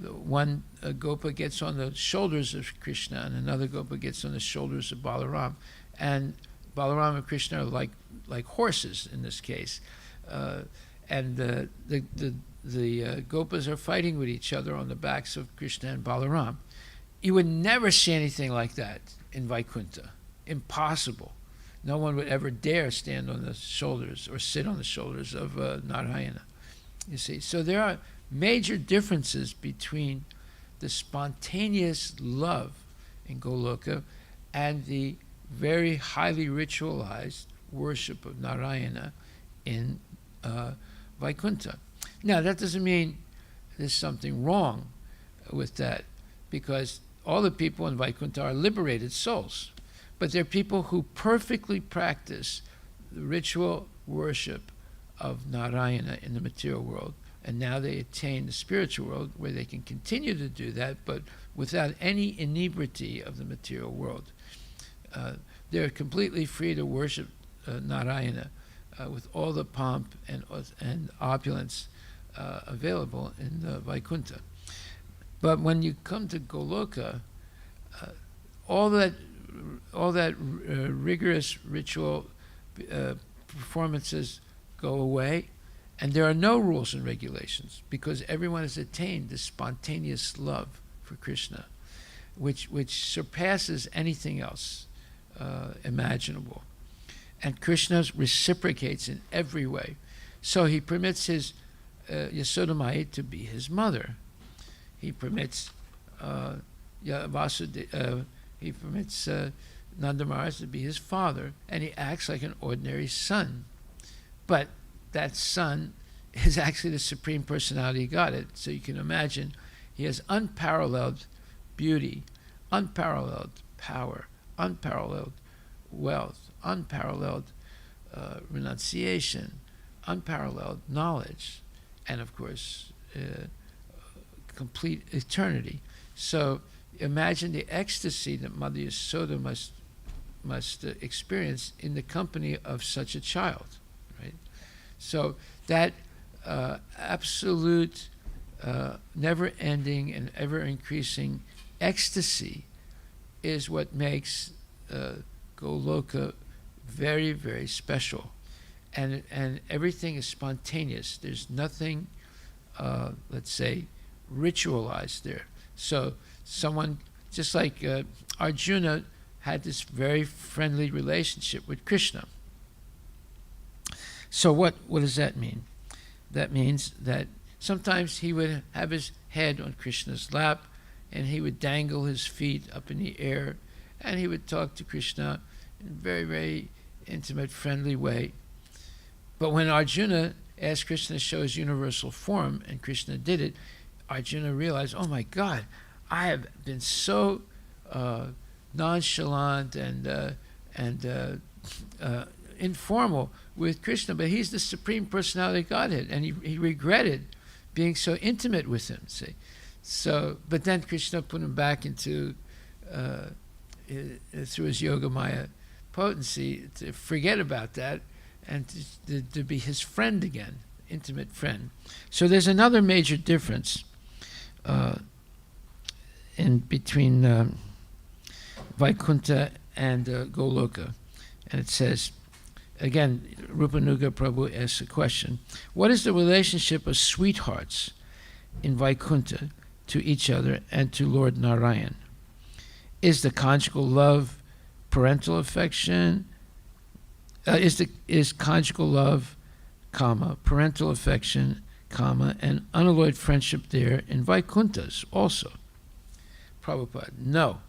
one gopa gets on the shoulders of Krishna, and another gopa gets on the shoulders of Balaram, and Balaram and Krishna are like horses in this case, and the gopas are fighting with each other on the backs of Krishna and Balaram. You would never see anything like that in Vaikuntha. Impossible. No one would ever dare stand on the shoulders or sit on the shoulders of Narayana. You see, so there are major differences between the spontaneous love in Goloka and the very highly ritualized worship of Narayana in Vaikuntha. Now, that doesn't mean there's something wrong with that, because all the people in Vaikuntha are liberated souls, but they're people who perfectly practice the ritual worship of Narayana in the material world, and now they attain the spiritual world where they can continue to do that, but without any inebriety of the material world. They're completely free to worship Narayana with all the pomp and opulence available in Vaikuntha. But when you come to Goloka, all that rigorous ritual performances go away, and there are no rules and regulations, because everyone has attained this spontaneous love for Krishna, which surpasses anything else imaginable. And Krishna reciprocates in every way. So he permits his Yasodamai to be his mother. He permits he permits Nanda Maharaj to be his father, and he acts like an ordinary son. But that son is actually the Supreme Personality of Godhead. So you can imagine he has unparalleled beauty, unparalleled power, unparalleled wealth, unparalleled renunciation, unparalleled knowledge, and of course complete eternity. So imagine the ecstasy that Mother Yasoda must experience in the company of such a child, right? So that absolute, never-ending and ever-increasing ecstasy is what makes Goloka very, very special, and everything is spontaneous. There's nothing, let's say, ritualized there. So someone, just like Arjuna had this very friendly relationship with Krishna. So what does that mean? That means that sometimes he would have his head on Krishna's lap, and he would dangle his feet up in the air, and he would talk to Krishna in a very, very intimate, friendly way. But when Arjuna asked Krishna to show his universal form, and Krishna did it, Arjuna realized, oh my God, I have been so nonchalant and informal with Krishna, but he's the Supreme Personality of Godhead, and he regretted being so intimate with him, see. So, but then Krishna put him back into, through his Yoga Maya potency, to forget about that and to be his friend again, intimate friend. So there's another major difference in between Vaikuntha and Goloka. And it says, again, Rupanuga Prabhu asks a question: what is the relationship of sweethearts in Vaikuntha to each other and to Lord Narayan? Is the conjugal love parental affection? Is conjugal love, comma, parental affection, comma, and unalloyed friendship there in Vaikunthas also? Prabhupada: no.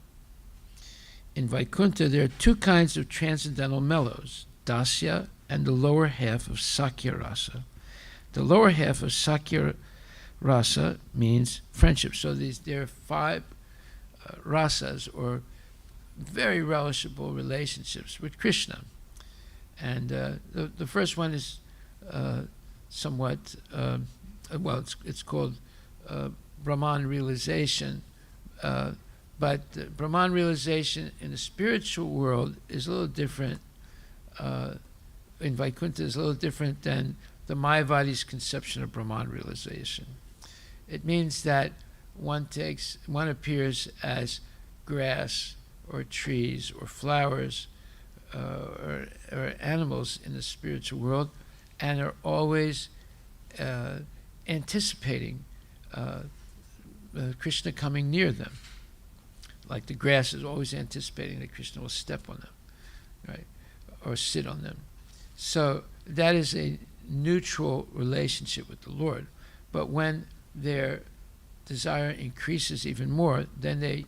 In Vaikuntha, there are two kinds of transcendental mellows, dasya and the lower half of sakya rasa. The lower half of sakya rasa means friendship. So there are 5 rasas, or very relishable relationships with Krishna. And the first one is somewhat, it's called Brahman Realization. But Brahman Realization in the spiritual world is a little different. In Vaikuntha is a little different than the Mayavadi's conception of Brahman Realization. It means that one appears as grass or trees or flowers or animals in the spiritual world, and are always anticipating Krishna coming near them. Like the grass is always anticipating that Krishna will step on them, right, or sit on them. So that is a neutral relationship with the Lord. But when their desire increases even more, then they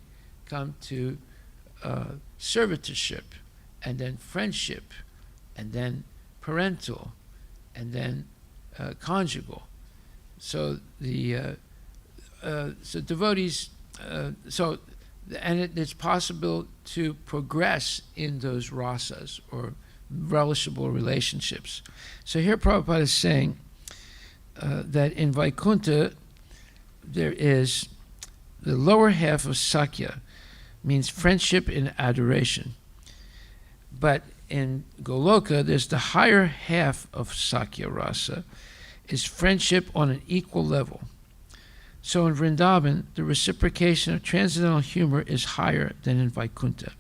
come to servitorship, and then friendship, and then parental, and then conjugal. So so devotees, and it's possible to progress in those rasas, or relishable relationships. So here Prabhupada is saying that in Vaikuntha there is the lower half of Sakya, means friendship and adoration. But in Goloka there's the higher half of Sakya Rasa, is friendship on an equal level. So in Vrindavan, the reciprocation of transcendental humor is higher than in Vaikuntha.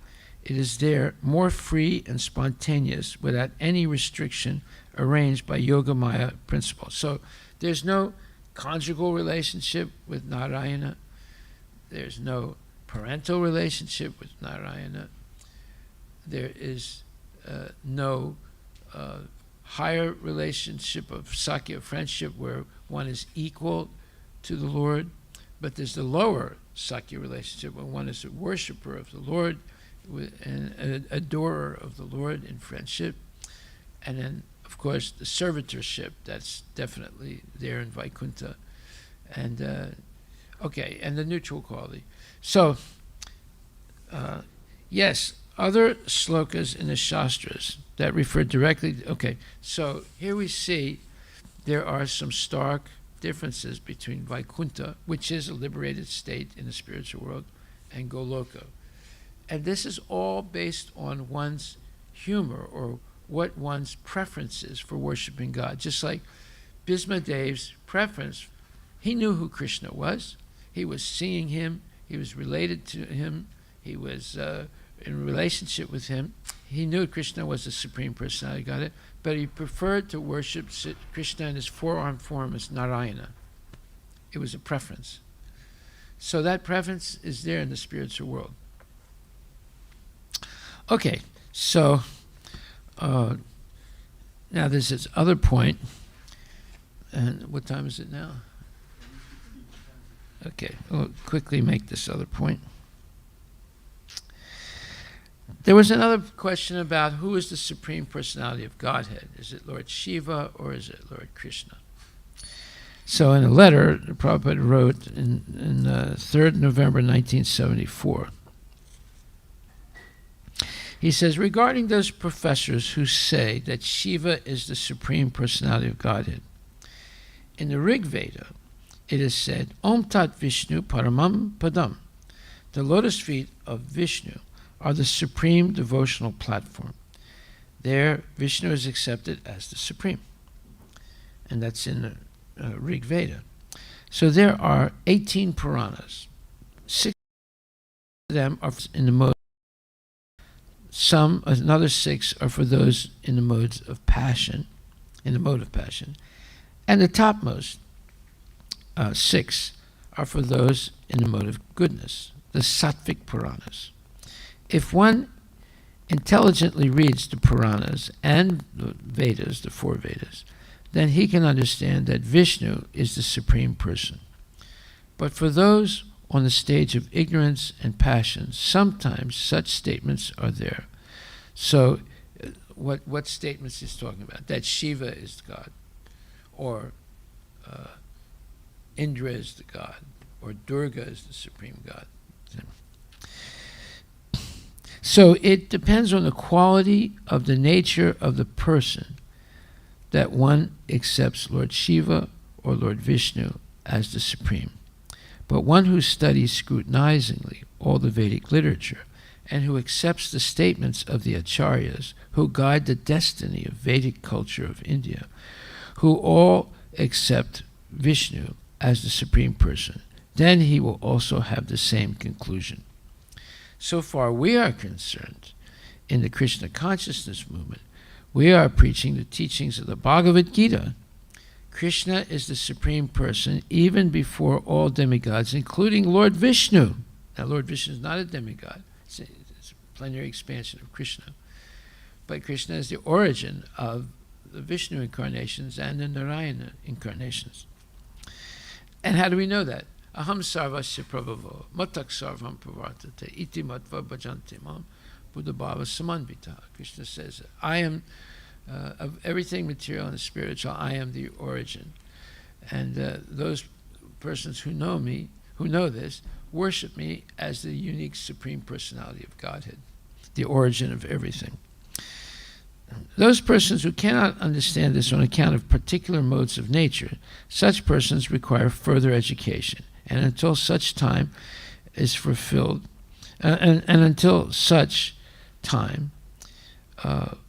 It is there more free and spontaneous, without any restriction arranged by Yoga Maya principles. So there's no conjugal relationship with Narayana. There's no parental relationship with Narayana. There is no higher relationship of Sakya friendship where one is equal to the Lord, but there's the lower Sakya relationship when one is a worshiper of the Lord and an adorer of the Lord in friendship. And then, of course, the servitorship, that's definitely there in Vaikuntha. And, and the neutral quality. So, yes, other slokas in the Shastras that refer directly, so here we see there are some stark differences between Vaikuntha, which is a liberated state in the spiritual world, and Goloka. And this is all based on one's humor, or what one's preference is for worshiping God. Just like Bhismadev's preference, he knew who Krishna was. He was seeing him. He was related to him. He was in relationship with him. He knew Krishna was the Supreme Personality of Godhead, but he preferred to worship Krishna in his four-armed form as Narayana. It was a preference. So that preference is there in the spiritual world. Okay, so now there's this other point. And what time is it now? Okay, we'll quickly make this other point. There was another question about who is the Supreme Personality of Godhead. Is it Lord Shiva or is it Lord Krishna? So in a letter, Prabhupada wrote in 3rd November 1974, He says, regarding those professors who say that Shiva is the Supreme Personality of Godhead, in the Rig Veda, it is said, Om Tat Vishnu Paramam Padam. The lotus feet of Vishnu are the supreme devotional platform. There, Vishnu is accepted as the Supreme. And that's in the Rig Veda. So there are 18 Puranas. 6 of them are in the mode. Another 6 are for those in the modes of passion, in the mode of passion. And the topmost 6 are for those in the mode of goodness, the Sattvic Puranas. If one intelligently reads the Puranas and the Vedas, the 4 Vedas, then he can understand that Vishnu is the Supreme Person. But for those on the stage of ignorance and passion, sometimes such statements are there. So what statements is talking about? That Shiva is God, or Indra is the God, or Durga is the Supreme God. So it depends on the quality of the nature of the person that one accepts Lord Shiva or Lord Vishnu as the Supreme. But one who studies scrutinizingly all the Vedic literature and who accepts the statements of the Acharyas who guide the destiny of Vedic culture of India, who all accept Vishnu as the Supreme Person, then he will also have the same conclusion. So far we are concerned in the Krishna consciousness movement, we are preaching the teachings of the Bhagavad Gita. Krishna is the Supreme Person even before all demigods, including Lord Vishnu. Now, Lord Vishnu is not a demigod. It's a plenary expansion of Krishna. But Krishna is the origin of the Vishnu incarnations and the Narayana incarnations. And how do we know that? Aham sarvasya prabhavo, matak sarvam pravartate, iti matva bhajanti mam, Buddha Bhava Samanvita. Krishna says, I am of everything material and spiritual, I am the origin. And those persons who know me, who know this, worship me as the unique Supreme Personality of Godhead, the origin of everything. Those persons who cannot understand this on account of particular modes of nature, such persons require further education. And until such time is fulfilled, and until such time,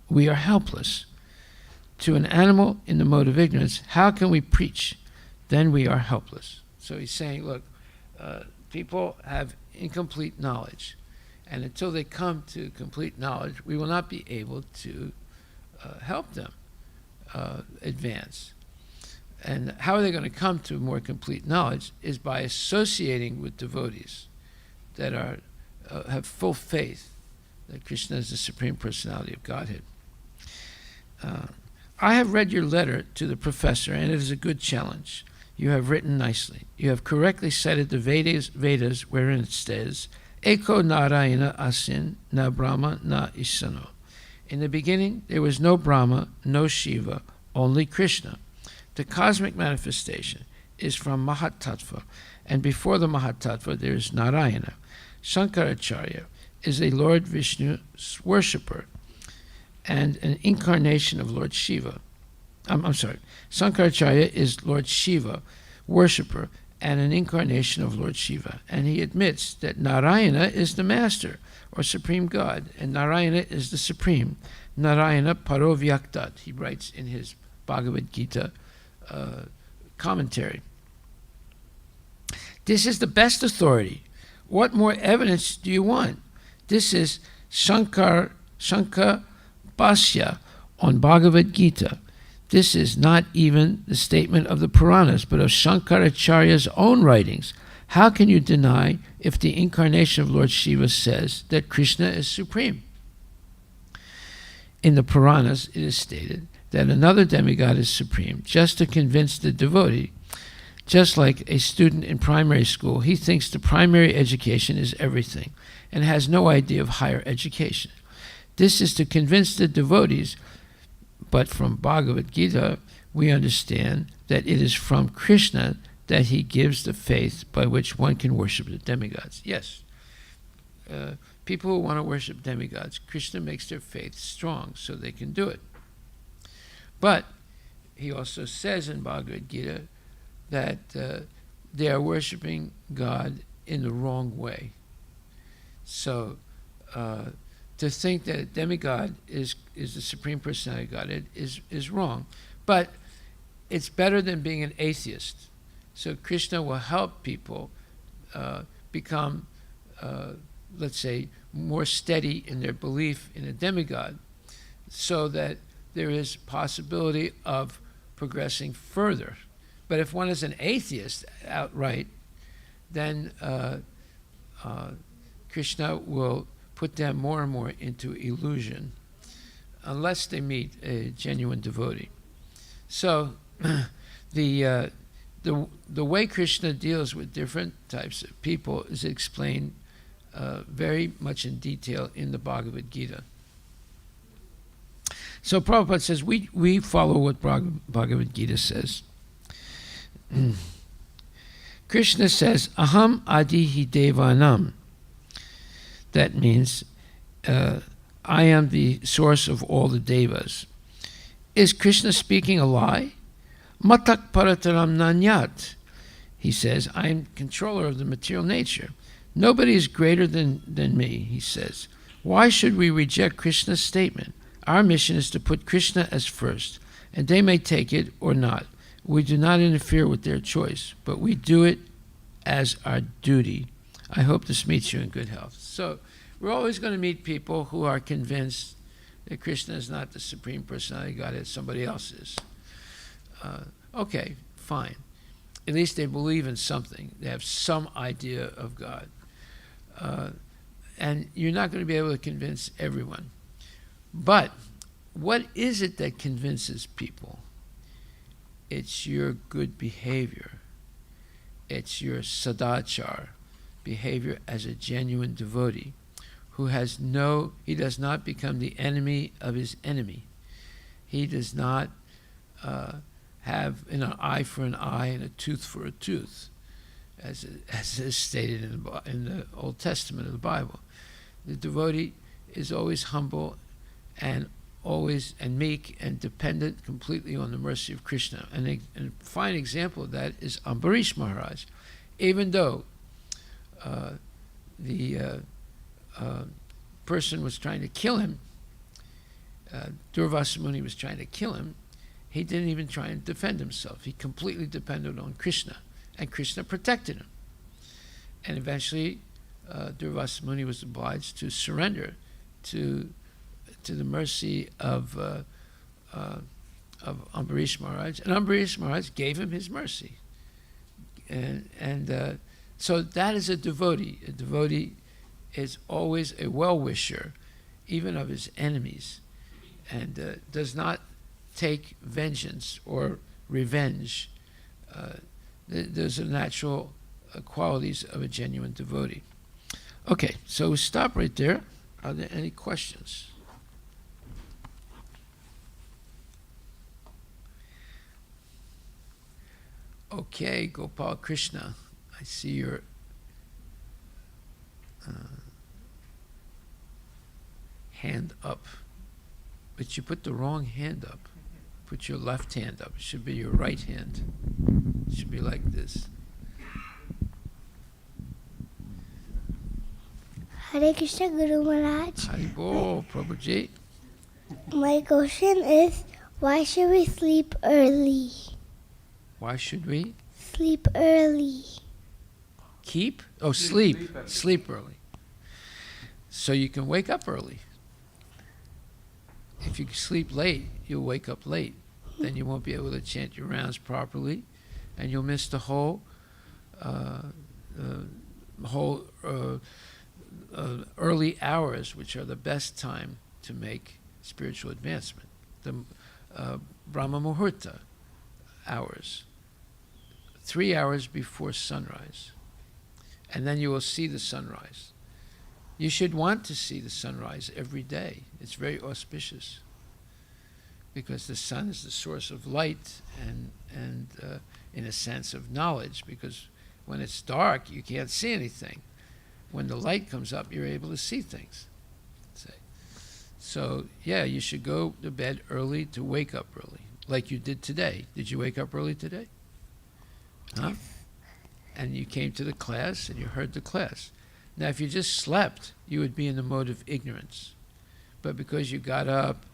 we are helpless. To an animal in the mode of ignorance, how can we preach? Then we are helpless. So he's saying, look, people have incomplete knowledge. And until they come to complete knowledge, we will not be able to help them advance. And how are they going to come to more complete knowledge is by associating with devotees that are have full faith that Krishna is the Supreme Personality of Godhead. I have read your letter to the professor, and it is a good challenge. You have written nicely. You have correctly cited the Vedas wherein it says, Eko Narayana Asin, na Brahma, na Isano. In the beginning, there was no Brahma, no Shiva, only Krishna. The cosmic manifestation is from Mahatattva, and before the Mahatattva there is Narayana. Shankaracharya is a Lord Vishnu worshipper and an incarnation of Lord Shiva. Shankaracharya is Lord Shiva worshipper and an incarnation of Lord Shiva. And he admits that Narayana is the master or supreme God, and Narayana is the supreme. Narayana Parovyaktat, he writes in his Bhagavad Gita commentary. This is the best authority. What more evidence do you want? This is Shankar Bhashya on Bhagavad Gita. This is not even the statement of the Puranas, but of Shankaracharya's own writings. How can you deny if the incarnation of Lord Shiva says that Krishna is supreme? In the Puranas, it is stated that another demigod is supreme, just to convince the devotee. Just like a student in primary school, he thinks the primary education is everything and has no idea of higher education. This is to convince the devotees, but from Bhagavad Gita, we understand that it is from Krishna that he gives the faith by which one can worship the demigods. Yes, people who want to worship demigods, Krishna makes their faith strong so they can do it. But he also says in Bhagavad Gita that they are worshiping God in the wrong way. So to think that a demigod is the Supreme Personality of Godhead is wrong. But it's better than being an atheist. So Krishna will help people become, let's say, more steady in their belief in a demigod, so that there is possibility of progressing further. But if one is an atheist outright, then Krishna will put them more and more into illusion, unless they meet a genuine devotee. So the way Krishna deals with different types of people is explained very much in detail in the Bhagavad Gita. So Prabhupada says we follow what Bhagavad Gita says. Krishna says, Aham Adihi Devanam. That means, I am the source of all the devas. Is Krishna speaking a lie? Matak parataram nanyat. He says, I am controller of the material nature. Nobody is greater than me, he says. Why should we reject Krishna's statement? Our mission is to put Krishna as first, and they may take it or not. We do not interfere with their choice, but we do it as our duty. I hope this meets you in good health. So we're always going to meet people who are convinced that Krishna is not the Supreme Personality of Godhead, somebody else is. Okay, fine. At least they believe in something. They have some idea of God. And you're not going to be able to convince everyone. But what is it that convinces people? It's your good behavior. It's your sadachar, behavior as a genuine devotee, who he does not become the enemy of his enemy. He does not have an eye for an eye and a tooth for a tooth, as is stated in the Old Testament of the Bible. The devotee is always humble and meek and dependent completely on the mercy of Krishna. And a fine example of that is Ambarish Maharaj. Even though the person was trying to kill him, Durvasa Muni was trying to kill him, he didn't even try and defend himself. He completely depended on Krishna, and Krishna protected him. And eventually, Durvasa Muni was obliged to surrender to the mercy of Ambarish Maharaj, and Ambarish Maharaj gave him his mercy. And so that is a devotee. A devotee is always a well-wisher, even of his enemies, and does not take vengeance or revenge. Those are natural qualities of a genuine devotee. Okay, so we stop right there. Are there any questions? Okay, Gopal Krishna, I see your hand up, but you put the wrong hand up. Put your left hand up. It should be your right hand. It should be like this. Hare Krishna Guru Maharaj. Hari Bol, Prabhuji. My question is, why should we sleep early? Why should we? Sleep early. Keep? Oh, sleep. Sleep early. So you can wake up early. If you sleep late, you'll wake up late. Then you won't be able to chant your rounds properly, and you'll miss the whole early hours, which are the best time to make spiritual advancement. The Brahma Muhurta hours, 3 hours before sunrise. And then you will see the sunrise. You should want to see the sunrise every day. It's very auspicious, because the sun is the source of light and in a sense of knowledge, because when it's dark you can't see anything. when the light comes up, you're able to see things. Say. So, yeah, you should go to bed early to wake up early, like you did today. Did you wake up early today? Huh? And you came to the class and you heard the class. Now, if you just slept, you would be in the mode of ignorance. But because you got up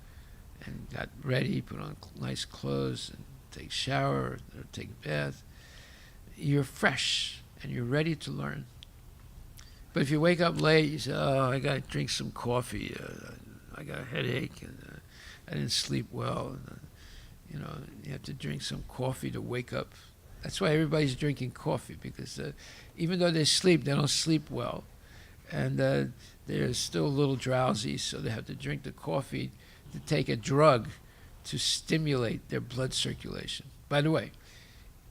and got ready, put on nice clothes, and take a shower or take a bath, you're fresh and you're ready to learn. But if you wake up late, you say, oh, I got to drink some coffee, I got a headache, and I didn't sleep well. And, you have to drink some coffee to wake up. That's why everybody's drinking coffee, because even though they sleep, they don't sleep well. And they're still a little drowsy, so they have to drink the coffee to take a drug to stimulate their blood circulation. By the way,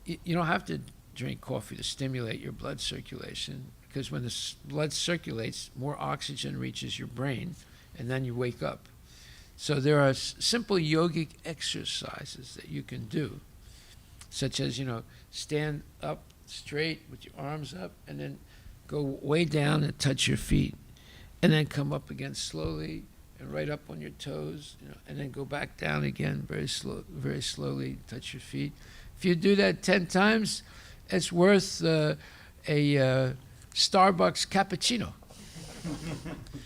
you don't have to drink coffee to stimulate your blood circulation, because when the blood circulates, more oxygen reaches your brain, and then you wake up. So there are simple yogic exercises that you can do, such as, stand up straight with your arms up, and then go way down and touch your feet, and then come up again slowly and right up on your toes, and then go back down again very slowly, touch your feet. If you do that 10 times, it's worth a Starbucks cappuccino,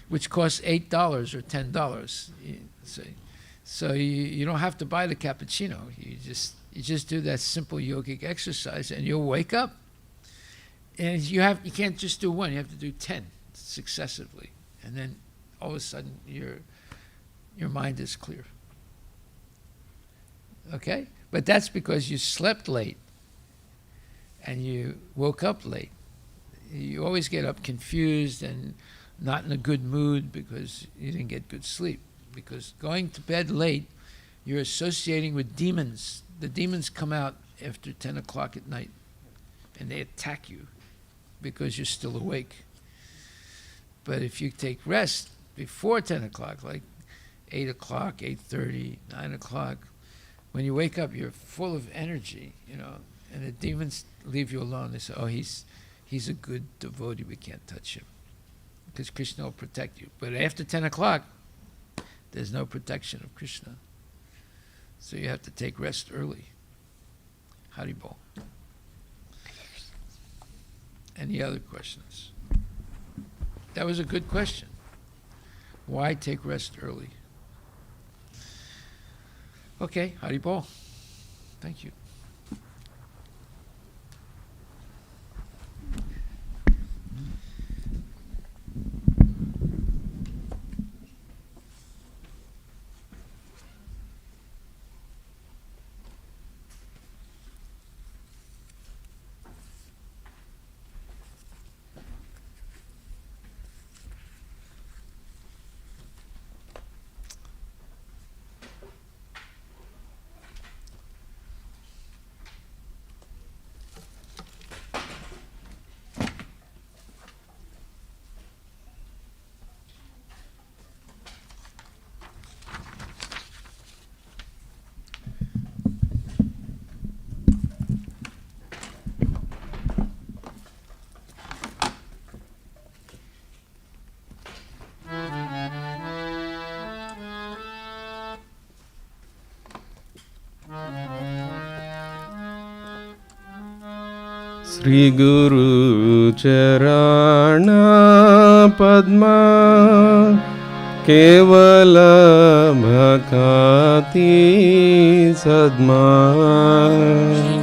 which costs $8 or $10. So you don't have to buy the cappuccino. You just do that simple yogic exercise, and you'll wake up. And you can't just do one. You have to do 10 successively, and then all of a sudden your mind is clear. Okay, but that's because you slept late and you woke up late. You always get up confused and not in a good mood because you didn't get good sleep. Because going to bed late, you're associating with demons. The demons come out after 10 o'clock at night, and they attack you because you're still awake. But if you take rest before 10 o'clock, like 8 o'clock, 8:30, 9 o'clock, when you wake up, you're full of energy, and the demons leave you alone. They say, oh, he's a good devotee, we can't touch him, because Krishna will protect you. But after 10 o'clock, there's no protection of Krishna. So you have to take rest early. Haribol. Any other questions? That was a good question. Why take rest early? Okay, Haribol. Thank you. Sri Guru Charana Padma Kevala Bhakati Sadma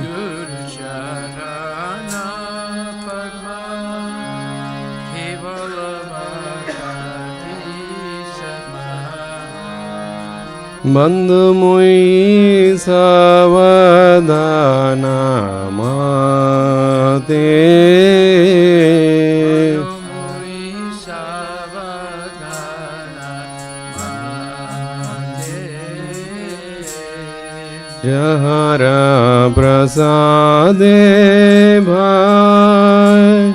Guru Charana Padma Kevala Bhakati Sadma Bandhamui Savadana Jahara prasade bhai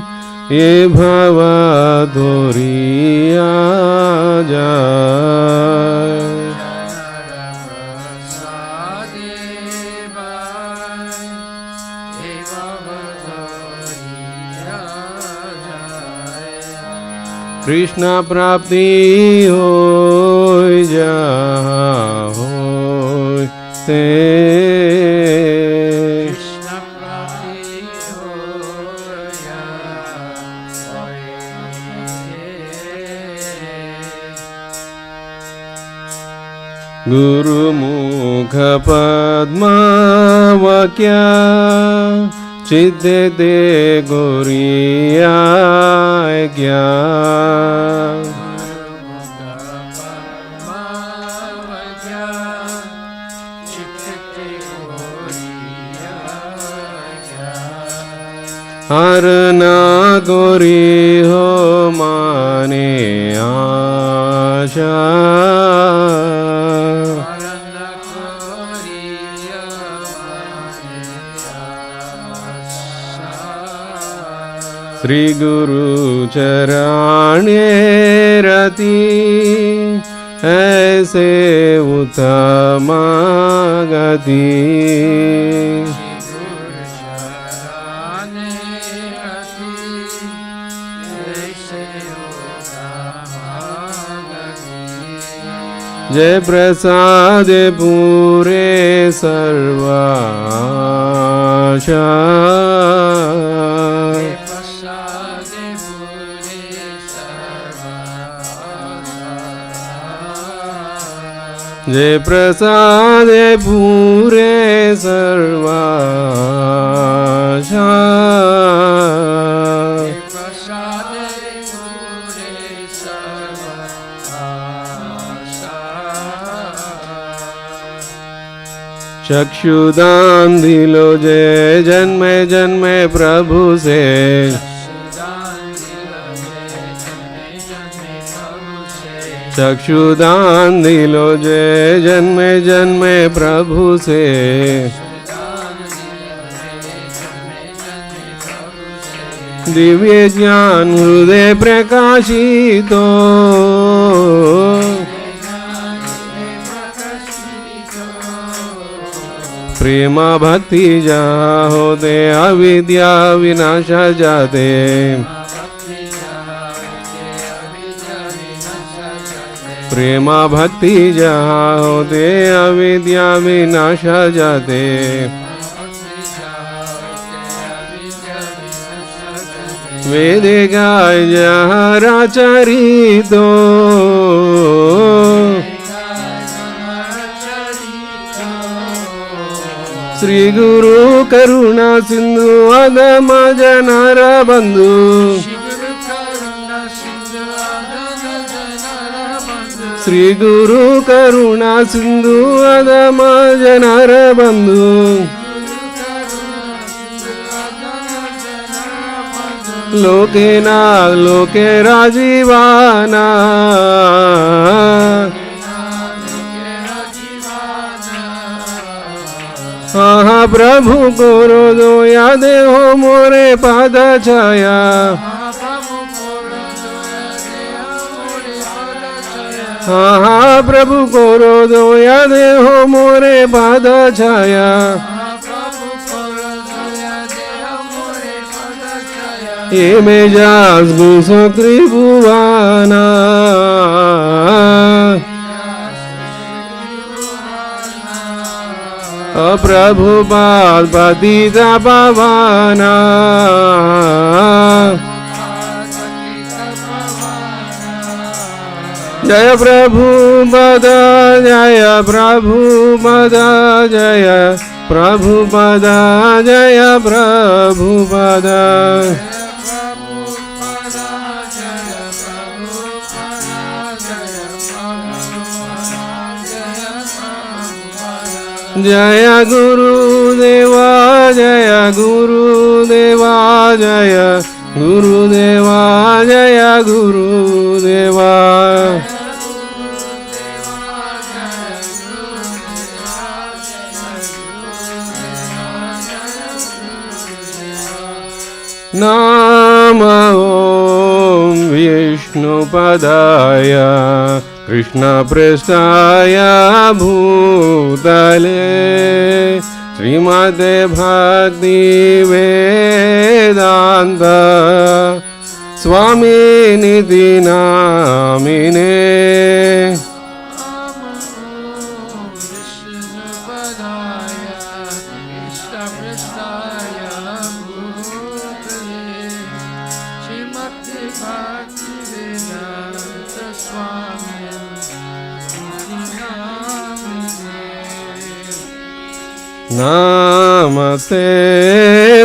ye bhava doriya jai Krishna प्राप्ति हो जहाँ होय ते Krishna Prati Hoya Guru Mukha Padma Vakya Chitte De Goriya Gya Arna Gori Ho Mane Asha Sri Guru Charane Rati Aise Uttama Gati Jai Prasad Pure Sarvasha Jai Prasad Pure Sarvasha चक्षुदान दिलो जय जन्मे जन्मे प्रभु से चक्षुदान दिलो जय जन्मे जन्मे प्रभु से दिव्य ज्ञान हृदय प्रकाशितो प्रेम भक्ति जहाँ होते अविद्या विनाश जाते प्रेम भक्ति जहाँ होते अविद्या विनाश जाते वेद गाय जहाँ राचरितो श्री गुरु करुणा सिंधु अधम जनर बंधु श्री गुरु करुणा सिंधु अधम जनर बंधु लोके नाग लोके राजीवाना हाँ प्रभु गुरु दया देहो मोरे पाद छाया हाँ प्रभु गुरु दया देहो मोरे पाद छाया ये में जास गुसो त्रिभुवाना प्रभुपाद पतिता पावना जय प्रभु पद जय प्रभु पद जय प्रभु पद जय प्रभु पद जय गुरुदेवा जय गुरुदेवा जय गुरुदेवा जय गुरुदेवा नाम ओम विष्णुपदाय कृष्णपृष्ठाय भूतले श्रीमते भक्ति वेदांत Swami Niti Namine. Namaste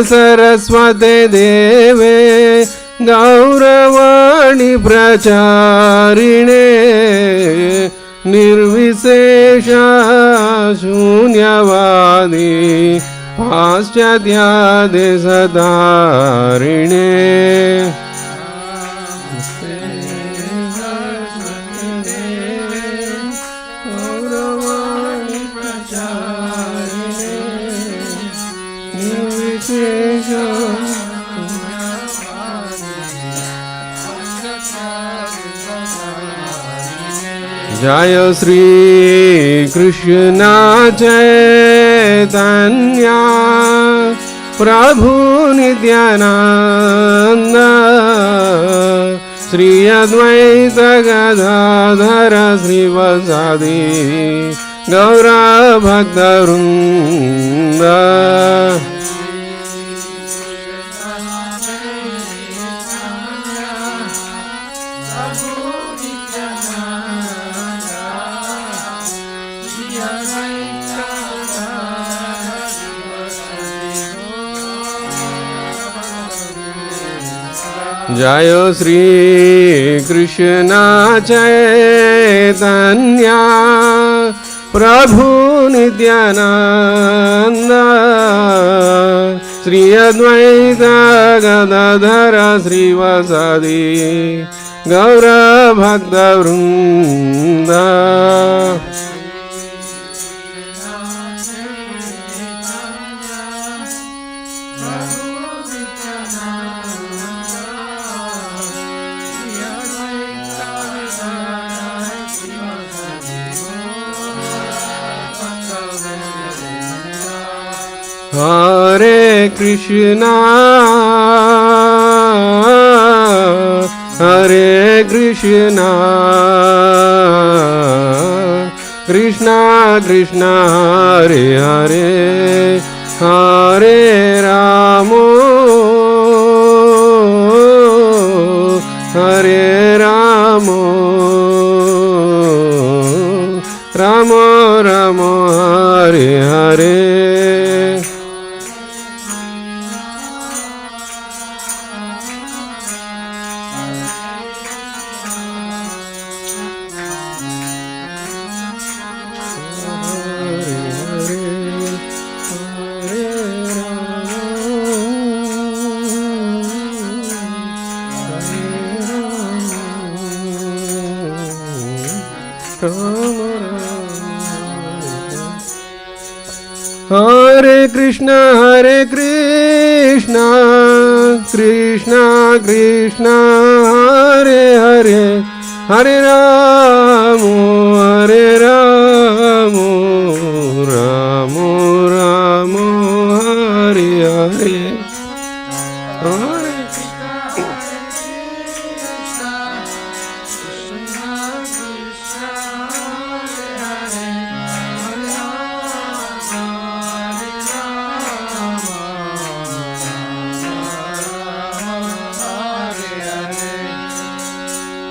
Saraswate Deve Gauravani Pracharine Nirvisesha Shunyavadi Paschadya Desadarine. Jaya Shri Krishna Chaitanya Prabhu Nityananda Shri Advaita Gadadhara Srivasadi Gaura Bhakta Vrinda. Jaya Shri Krishna Chaitanya Prabhu Nityananda Shri Advaita Gadadhara Srivasadi Gaura Bhakta Vrinda. Hare Krishna, Hare Krishna, Krishna Krishna, Hare Hare, Hare Ramo, Hare Ramo, Ramo Ramo, Hare Hare. Hare Krishna, Krishna Krishna, Hare Hare, Hare Ramo, Hare Ramo, Ramo Ramo, Hare Hare.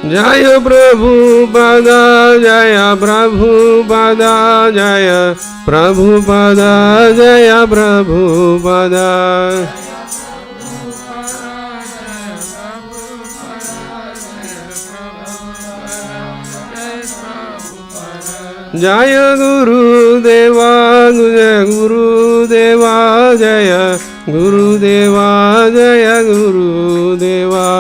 Jaya Prabhupada, Jaya Prabhupada, Jaya Prabhupada, Jaya Prabhupada. Jaya Guru Deva, Jaya Guru Deva, Jaya Guru Deva, Jaya Guru Deva.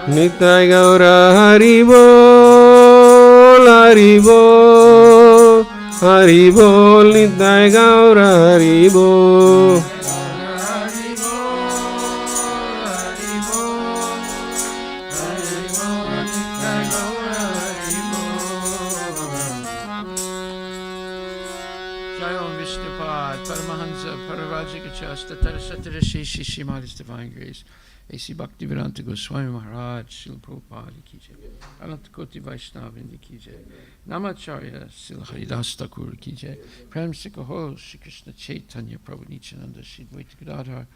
Nitai Gaura Hari Bol, Hari Bol, Hari Bol, Nitai Gaura Hari Bol. Cha Astatara Satara Shri Maha's Divine Grace, A.C. Bhaktivedanta Goswami Maharaj, Srila Prabhupada ki jai, Anantakoti Vaishnavindi ki jai, Namacharya Srila Haridas Thakur ki jai, Prem Sikaho, Shri Krishna Chaitanya Prabhu Nityananda, Shri Dvaita Gadadhar,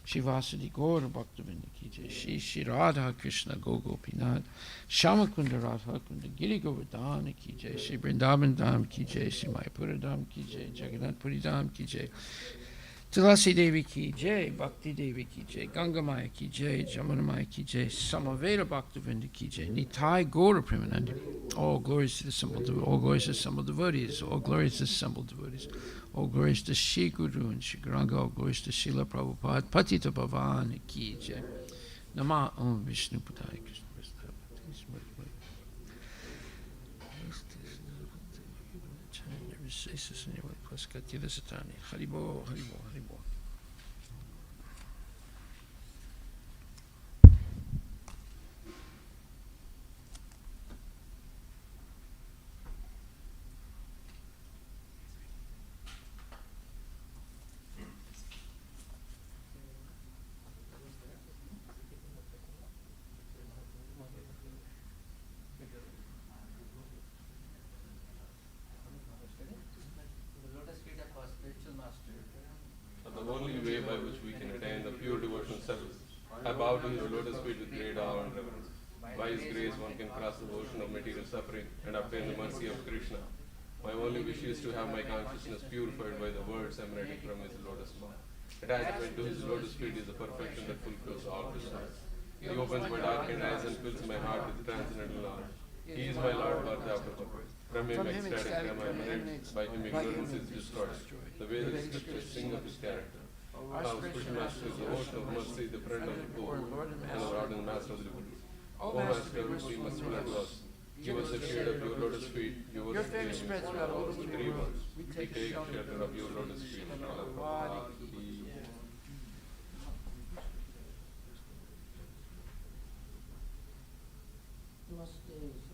Shri Vasadi Gaura Bhaktivinoda ki jai, Shri Radha Krishna Gopinath, Shamakunda Radha Kunda Giri Govardhana ki jai, Shri Vrindavan Dham ki jai, Shri Mayapura Dham ki jai, Jagannath Puri Dham ki jai, Tulasi Devi ki jai, Bhakti Devi ki jai, Ganga Maya ki jai, Jamuna Maya ki jai, Samaveda Bhaktivinoda ki jai, Nitai Gaura Premanandi. All glories to the assembled, all glories to the assembled devotees, all glories to the assembled devotees, all glories to Shri Guru and Shri Garanga, all glories to Srila Prabhupada, Patita Bhavani ki jai. Nama Om Vishnu Padaya Krishna Prasthaya Bhakti Smriti. Haribo, Haribo, Haribo. The only way by which we can attain the pure devotional service. I bow to His lotus feet with great awe and reverence. By His grace, one can cross the ocean of material suffering and obtain the mercy of Krishna. My only wish is to have my consciousness purified by the words emanating from His lotus mouth. Attachment to His lotus feet is the perfection that fulfills all desires. He opens my darkened eyes and fills my heart with transcendental knowledge. He is my Lord, birth after birth. From Him ecstatic am I emanates, by Him ignorance is destroyed. The Vedic scriptures sing of His character. Our spiritual master is the ocean of mercy, the friend of the poor, and the Lord and Master of the devotees. O Master, we must bless us. Give us the shade of your lotus feet. Your fame spreads throughout all the 3 worlds. We take shelter of your lotus feet. Namaste.